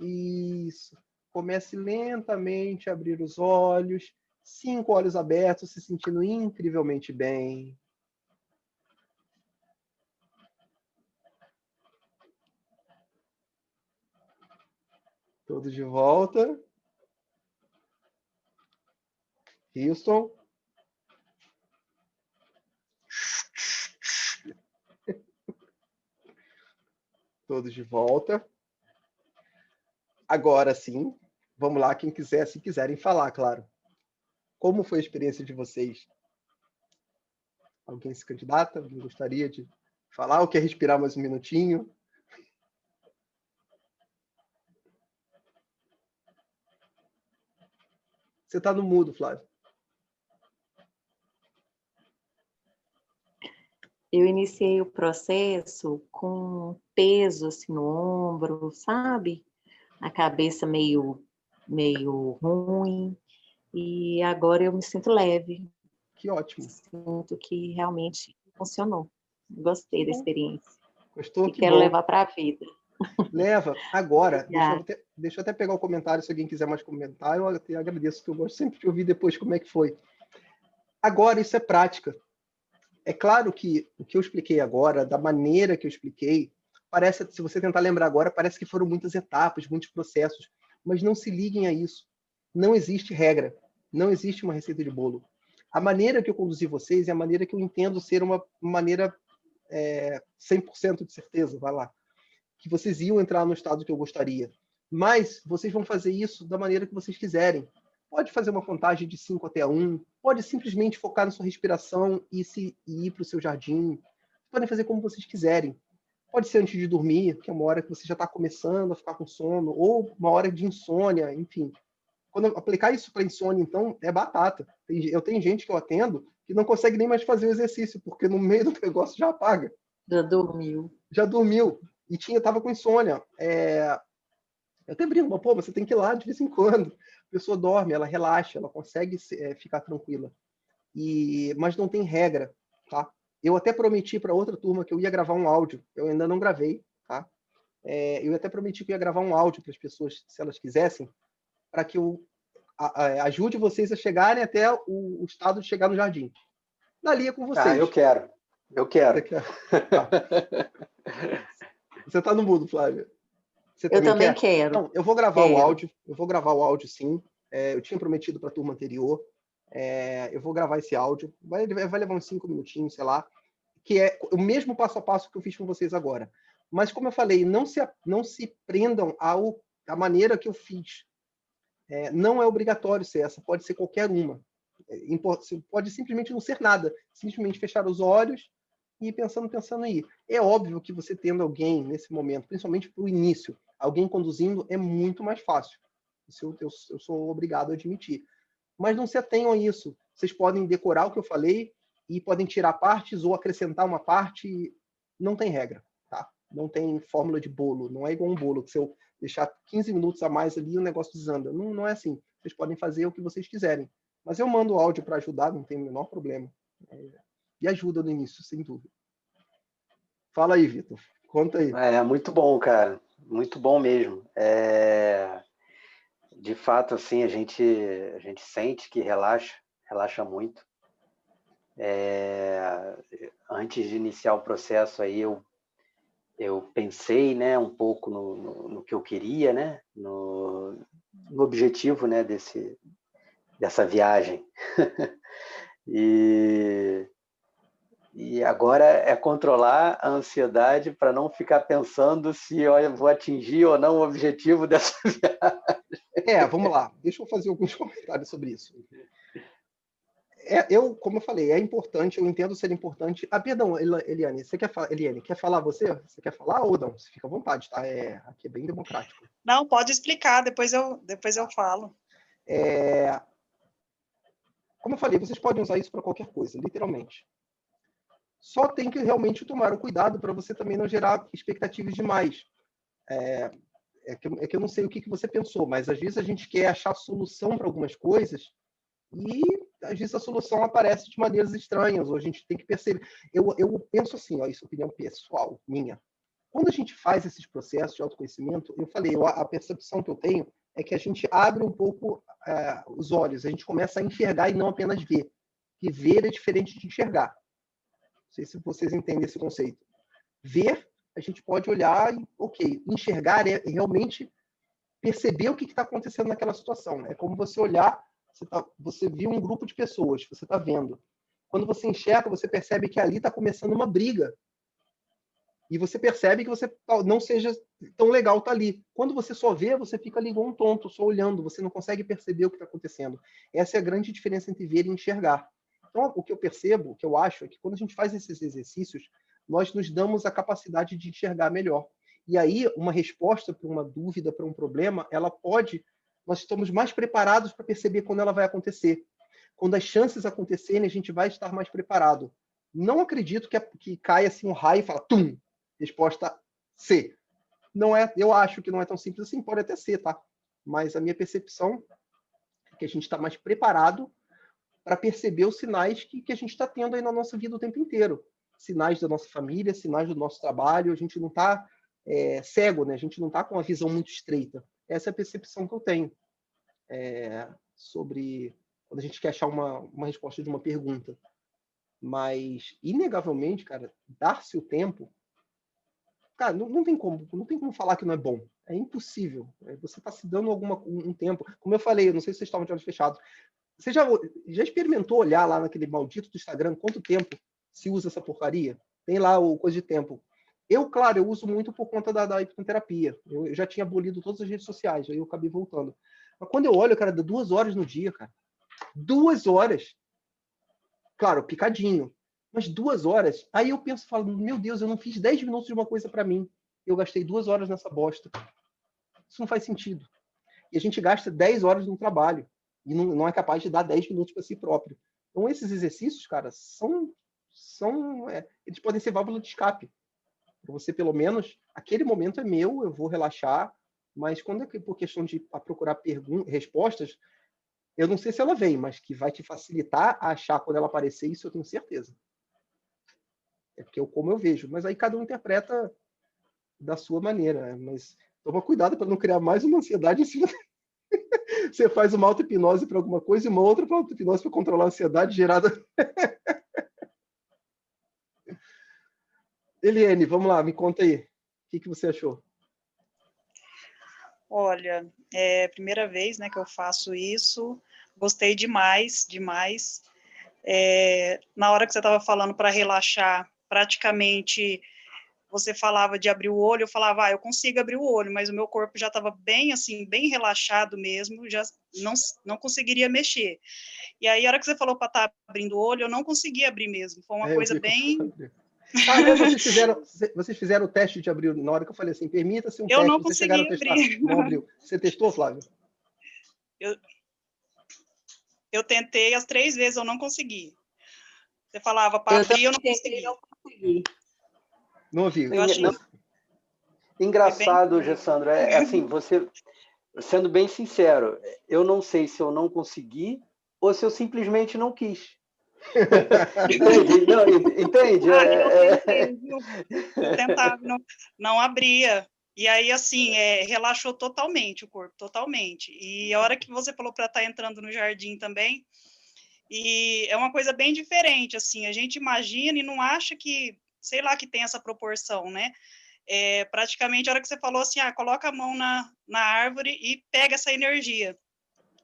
Isso. Comece lentamente a abrir os olhos. 5 olhos abertos, se sentindo incrivelmente bem. Todos de volta. Houston. Todos de volta. Agora sim, vamos lá, quem quiser, se quiserem falar, claro. Como foi a experiência de vocês? Alguém se candidata? Alguém gostaria de falar ou quer respirar mais um minutinho? Você está no mudo, Flávio. Eu iniciei o processo com peso assim no ombro, sabe? A cabeça meio ruim. E agora eu me sinto leve. Que ótimo. Sinto que realmente funcionou. Gostei da experiência. Gostou? E que quero bom. levar para a vida. Leva. Agora, deixa eu até pegar o comentário, se alguém quiser mais comentário, eu agradeço, que eu gosto sempre de ouvir depois como é que foi. Agora, isso é prática. É claro que o que eu expliquei agora, da maneira que eu expliquei, parece, se você tentar lembrar agora, parece que foram muitas etapas, muitos processos, mas não se liguem a isso. Não existe regra, não existe uma receita de bolo. A maneira que eu conduzi vocês é a maneira que eu entendo ser uma maneira 100% de certeza, vai lá, que vocês iam entrar no estado que eu gostaria. Mas vocês vão fazer isso da maneira que vocês quiserem. Pode fazer uma contagem de 5 até 1, pode simplesmente focar na sua respiração e ir para o seu jardim. Podem fazer como vocês quiserem. Pode ser antes de dormir, que é uma hora que você já está começando a ficar com sono, ou uma hora de insônia, enfim. Quando eu aplicar isso para insônia, então, é batata. Eu tenho gente que eu atendo que não consegue nem mais fazer o exercício, porque no meio do negócio já apaga. Já dormiu. Já dormiu. E estava com insônia. Eu até brinco, mas, pô, você tem que ir lá de vez em quando. A pessoa dorme, ela relaxa, ela consegue ficar tranquila. Mas não tem regra, tá? Eu até prometi para outra turma que eu ia gravar um áudio. Eu ainda não gravei, tá? Eu até prometi que eu ia gravar um áudio para as pessoas, se elas quisessem, para que eu ajude vocês a chegarem até o estado de chegar no jardim. Dali é com vocês. Ah, eu quero. Eu quero. Você quer? Tá. Você está no mudo, Flávia. Você Eu também quero. Não, eu vou gravar o áudio. Eu vou gravar o áudio, sim. Eu tinha prometido para a turma anterior. Eu vou gravar esse áudio. Vai levar uns 5 minutinhos, sei lá. Que é o mesmo passo a passo que eu fiz com vocês agora. Mas, como eu falei, não se prendam à maneira que eu fiz. Não é obrigatório ser essa. Pode ser qualquer uma. Pode simplesmente não ser nada. Simplesmente fechar os olhos e ir pensando em ir. É óbvio que você tendo alguém nesse momento, principalmente para o início, alguém conduzindo é muito mais fácil. Isso eu sou obrigado a admitir. mas não se atenham a isso. Vocês podem decorar o que eu falei e podem tirar partes ou acrescentar uma parte. Não tem regra, tá? Não tem fórmula de bolo. Não é igual um bolo, que se eu deixar 15 minutos a mais ali, o negócio desanda. Não, não é assim. Vocês podem fazer o que vocês quiserem. Mas eu mando o áudio para ajudar, não tem o menor problema. E ajuda no início, sem dúvida. Fala aí, Vitor. Conta aí. Muito bom, cara. Muito bom mesmo. De fato, assim, a gente sente que relaxa muito. Antes de iniciar o processo aí, eu pensei, né, um pouco no que eu queria, né, no objetivo, né, dessa viagem. E agora é controlar a ansiedade para não ficar pensando se eu vou atingir ou não o objetivo dessa viagem. Vamos lá. Deixa eu fazer alguns comentários sobre isso. Como eu falei, é importante, eu entendo ser importante. Perdão, Eliane, Eliane, quer falar você? Você quer falar ou não? Você fica à vontade, tá? Aqui é bem democrático. Não, pode explicar, depois eu falo. Como eu falei, vocês podem usar isso para qualquer coisa, literalmente. Só tem que realmente tomar o cuidado para você também não gerar expectativas demais. Que eu não sei o que você pensou, mas às vezes a gente quer achar solução para algumas coisas e às vezes a solução aparece de maneiras estranhas, ou a gente tem que perceber. Eu penso assim, isso é opinião pessoal minha. Quando a gente faz esses processos de autoconhecimento, eu falei, a percepção que eu tenho é que a gente abre um pouco os olhos, a gente começa a enxergar e não apenas ver. E ver é diferente de enxergar. Não sei se vocês entendem esse conceito. Ver, a gente pode olhar e, ok, enxergar é realmente perceber o que está acontecendo naquela situação. É como você olhar, você viu um grupo de pessoas, você está vendo. Quando você enxerga, você percebe que ali está começando uma briga. E você percebe que você não seja tão legal estar ali. Quando você só vê, você fica ali igual um tonto, só olhando, você não consegue perceber o que está acontecendo. Essa é a grande diferença entre ver e enxergar. Então, o que eu percebo, o que eu acho, é que quando a gente faz esses exercícios, nós nos damos a capacidade de enxergar melhor. E aí, uma resposta para uma dúvida, para um problema, nós estamos mais preparados para perceber quando ela vai acontecer. Quando as chances acontecerem, a gente vai estar mais preparado. Não acredito que caia assim um raio e fala, tum, resposta C. Não é, eu acho que não é tão simples assim, pode até ser, tá? Mas a minha percepção é que a gente está mais preparado para perceber os sinais que a gente está tendo aí na nossa vida o tempo inteiro. Sinais da nossa família, sinais do nosso trabalho, a gente não está cego, né? A gente não está com uma visão muito estreita. Essa é a percepção que eu tenho sobre quando a gente quer achar uma resposta de uma pergunta. Mas, inegavelmente, cara, dar-se o tempo, cara, não tem como falar que não é bom. É impossível. Você está se dando um tempo. Como eu falei, eu não sei se vocês estavam de olhos fechados. Você já experimentou olhar lá naquele maldito do Instagram quanto tempo se usa essa porcaria? Tem lá o coisa de tempo. Eu uso muito por conta da hipnoterapia. Eu já tinha abolido todas as redes sociais, aí eu acabei voltando. Mas quando eu olho, cara, dá 2 horas no dia, cara. 2 horas. Claro, picadinho. Mas 2 horas. Aí eu penso, falo, meu Deus, eu não fiz 10 minutos de uma coisa para mim. Eu gastei 2 horas nessa bosta. Isso não faz sentido. E a gente gasta 10 horas no trabalho. E não é capaz de dar 10 minutos para si próprio. Então, esses exercícios, cara, eles podem ser válvula de escape. Para você, pelo menos, aquele momento é meu, eu vou relaxar, mas quando é por questão de procurar respostas, eu não sei se ela vem, mas que vai te facilitar a achar quando ela aparecer, isso eu tenho certeza. É porque como eu vejo. Mas aí cada um interpreta da sua maneira. Né? Mas toma cuidado para não criar mais uma ansiedade em cima. Você faz uma auto-hipnose para alguma coisa e uma outra auto-hipnose para controlar a ansiedade gerada. Eliane, vamos lá, me conta aí. O que você achou? Olha, é a primeira vez, né, que eu faço isso. Gostei demais. Na hora que você estava falando para relaxar, praticamente você falava de abrir o olho, eu falava, eu consigo abrir o olho, mas o meu corpo já estava bem, assim, bem relaxado mesmo, já não conseguiria mexer. E aí, a hora que você falou para estar abrindo o olho, eu não conseguia abrir mesmo, foi uma coisa bem... Vocês fizeram o teste de abrir, na hora que eu falei assim, permita-se um eu teste, não vocês chegaram a testar, abrir. não abriu. Você testou, Flávio? Eu tentei as 3 vezes, eu não consegui. Você falava para abrir, eu não consegui. Não consegui. Não ouvi. Eu achei... Engraçado, Gessandro, é assim, você, sendo bem sincero, eu não sei se eu não consegui ou se eu simplesmente não quis. Entende? Não, entende? Eu tentei, viu? Eu tentava, não abria. E aí, assim, relaxou totalmente o corpo, totalmente. E a hora que você falou para estar entrando no jardim também, e é uma coisa bem diferente, assim, a gente imagina e não acha que, sei lá, que tem essa proporção, né? Praticamente a hora que você falou assim, coloca a mão na árvore e pega essa energia.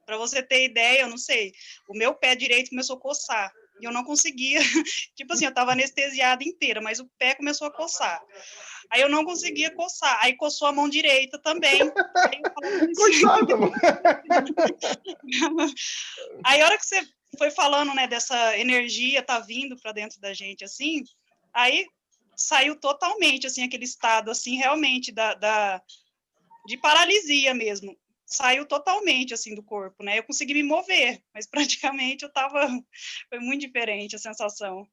Para você ter ideia, eu não sei, o meu pé direito começou a coçar, e eu não conseguia, tipo assim, eu estava anestesiada inteira, mas o pé começou a coçar. Aí eu não conseguia coçar, aí coçou a mão direita também. Aí eu falava assim, Coitada, mano. Aí a hora que você foi falando, né, dessa energia tá vindo para dentro da gente, assim, aí saiu totalmente, assim, aquele estado, assim, realmente de paralisia mesmo. Saiu totalmente, assim, do corpo, né? Eu consegui me mover, mas praticamente foi muito diferente a sensação.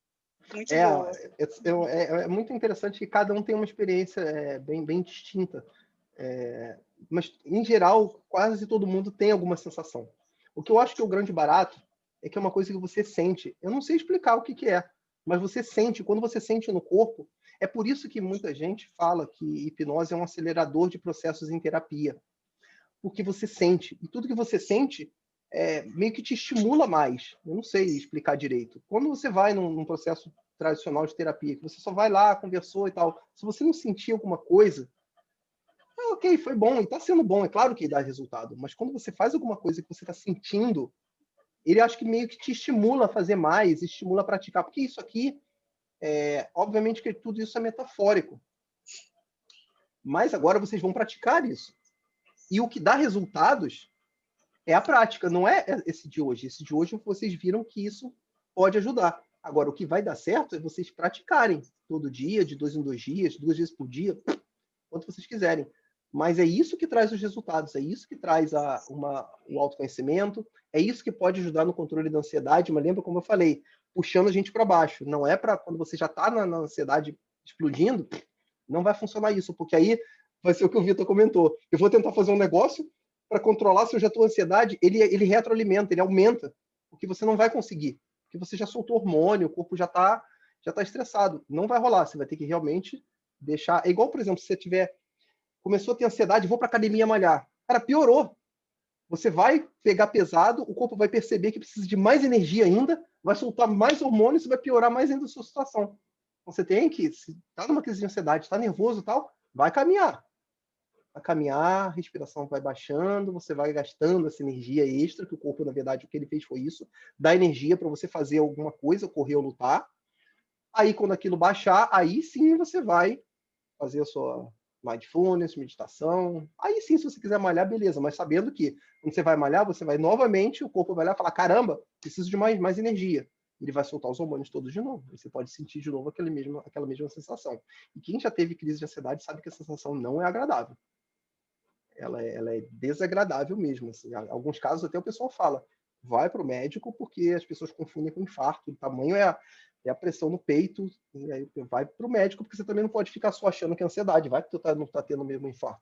Muito boa. É muito interessante que cada um tem uma experiência bem distinta. Mas, em geral, quase todo mundo tem alguma sensação. O que eu acho que é o grande barato é que é uma coisa que você sente. Eu não sei explicar o que é, mas você sente. Quando você sente no corpo, é por isso que muita gente fala que hipnose é um acelerador de processos em terapia. Porque você sente. E tudo que você sente meio que te estimula mais. Eu não sei explicar direito. Quando você vai num processo tradicional de terapia, que você só vai lá, conversou e tal, se você não sentir alguma coisa, ok, foi bom, e está sendo bom, é claro que dá resultado, mas quando você faz alguma coisa que você está sentindo, ele acho que meio que te estimula a fazer mais, estimula a praticar, porque isso aqui, obviamente que tudo isso é metafórico, mas agora vocês vão praticar isso. E o que dá resultados é a prática, não é esse de hoje. Esse de hoje vocês viram que isso pode ajudar. Agora, o que vai dar certo é vocês praticarem todo dia, de 2 em 2 dias, 2 vezes por dia, quanto vocês quiserem. Mas é isso que traz os resultados, é isso que traz o autoconhecimento, é isso que pode ajudar no controle da ansiedade, mas lembra como eu falei, puxando a gente para baixo. Não é para quando você já está na ansiedade explodindo, não vai funcionar isso, porque aí vai ser o que o Vitor comentou. Eu vou tentar fazer um negócio para controlar se eu já estou ansiedade, ele retroalimenta, ele aumenta, porque você não vai conseguir, porque você já soltou hormônio, o corpo já está estressado. Não vai rolar, você vai ter que realmente deixar... É igual, por exemplo, se você começou a ter ansiedade, vou para academia malhar. Cara, piorou. Você vai pegar pesado, o corpo vai perceber que precisa de mais energia ainda, vai soltar mais hormônios e vai piorar mais ainda a sua situação. Então, você tem que, se está numa crise de ansiedade, está nervoso e tal, vai caminhar. Vai caminhar, a respiração vai baixando, você vai gastando essa energia extra, que o corpo, na verdade, o que ele fez foi isso, dá energia para você fazer alguma coisa, correr ou lutar. Aí, quando aquilo baixar, aí sim você vai fazer a sua mindfulness, meditação. Aí sim, se você quiser malhar, beleza, mas sabendo que quando você vai malhar, você vai novamente, o corpo vai lá e falar, caramba, preciso de mais energia. Ele vai soltar os hormônios todos de novo. Você pode sentir de novo aquela mesma sensação. E quem já teve crise de ansiedade sabe que a sensação não é agradável. Ela é desagradável mesmo. Assim. Em alguns casos até o pessoal fala, vai para o médico porque as pessoas confundem com infarto. O tamanho é a pressão no peito, e aí vai para o médico, porque você também não pode ficar só achando que é ansiedade, vai que tu não está tendo o mesmo infarto.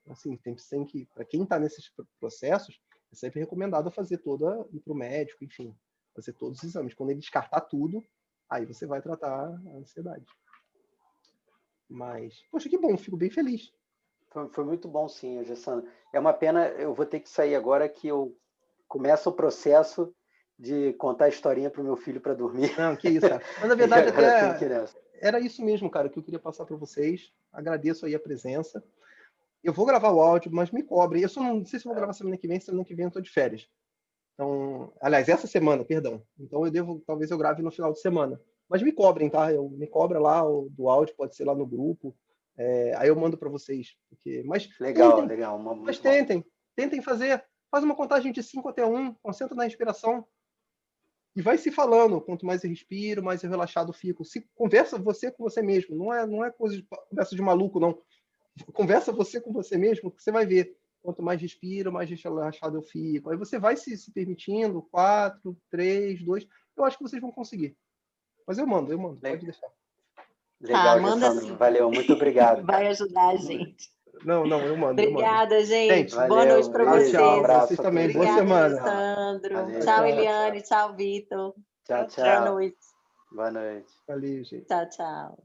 Assim, tem que para quem está nesses processos, é sempre recomendado ir para o médico, enfim, fazer todos os exames. Quando ele descartar tudo, aí você vai tratar a ansiedade. Mas, poxa, que bom, fico bem feliz. Foi muito bom, sim, Gessandro. É uma pena, eu vou ter que sair agora que eu começo o processo de contar a historinha para o meu filho para dormir. Não, que isso, cara. Mas, na verdade, até era isso mesmo, cara, que eu queria passar para vocês. Agradeço aí a presença. Eu vou gravar o áudio, mas me cobrem. Eu só não sei se vou gravar semana que vem eu estou de férias. Então, aliás, essa semana, perdão. Então, talvez eu grave no final de semana. Mas me cobrem, tá? Me cobra lá do áudio, pode ser lá no grupo. Aí eu mando para vocês. Mas legal. Mas tentem fazer. Faz uma contagem de 5 até 1, concentra na respiração. E vai se falando. Quanto mais eu respiro, mais eu relaxado fico. Conversa você com você mesmo. Não é conversa de maluco, não. Conversa você com você mesmo, que você vai ver. Quanto mais respiro, mais relaxado eu fico. Aí você vai se permitindo, 4, 3, 2. Eu acho que vocês vão conseguir. Mas eu mando, pode deixar. Legal, manda Gessandro. sim. Valeu, muito obrigado. Vai ajudar a gente. Não, eu mando. Obrigada, gente. Gente, Boa noite para valeu, vocês. tchau. abraço Vocês a também. todos. Boa Obrigada, semana. Alessandro. Valeu. Tchau, Tchau. Eliane. Tchau, Vitor. Tchau, Boa tchau. noite. Boa noite. Valeu, gente. Tchau, tchau.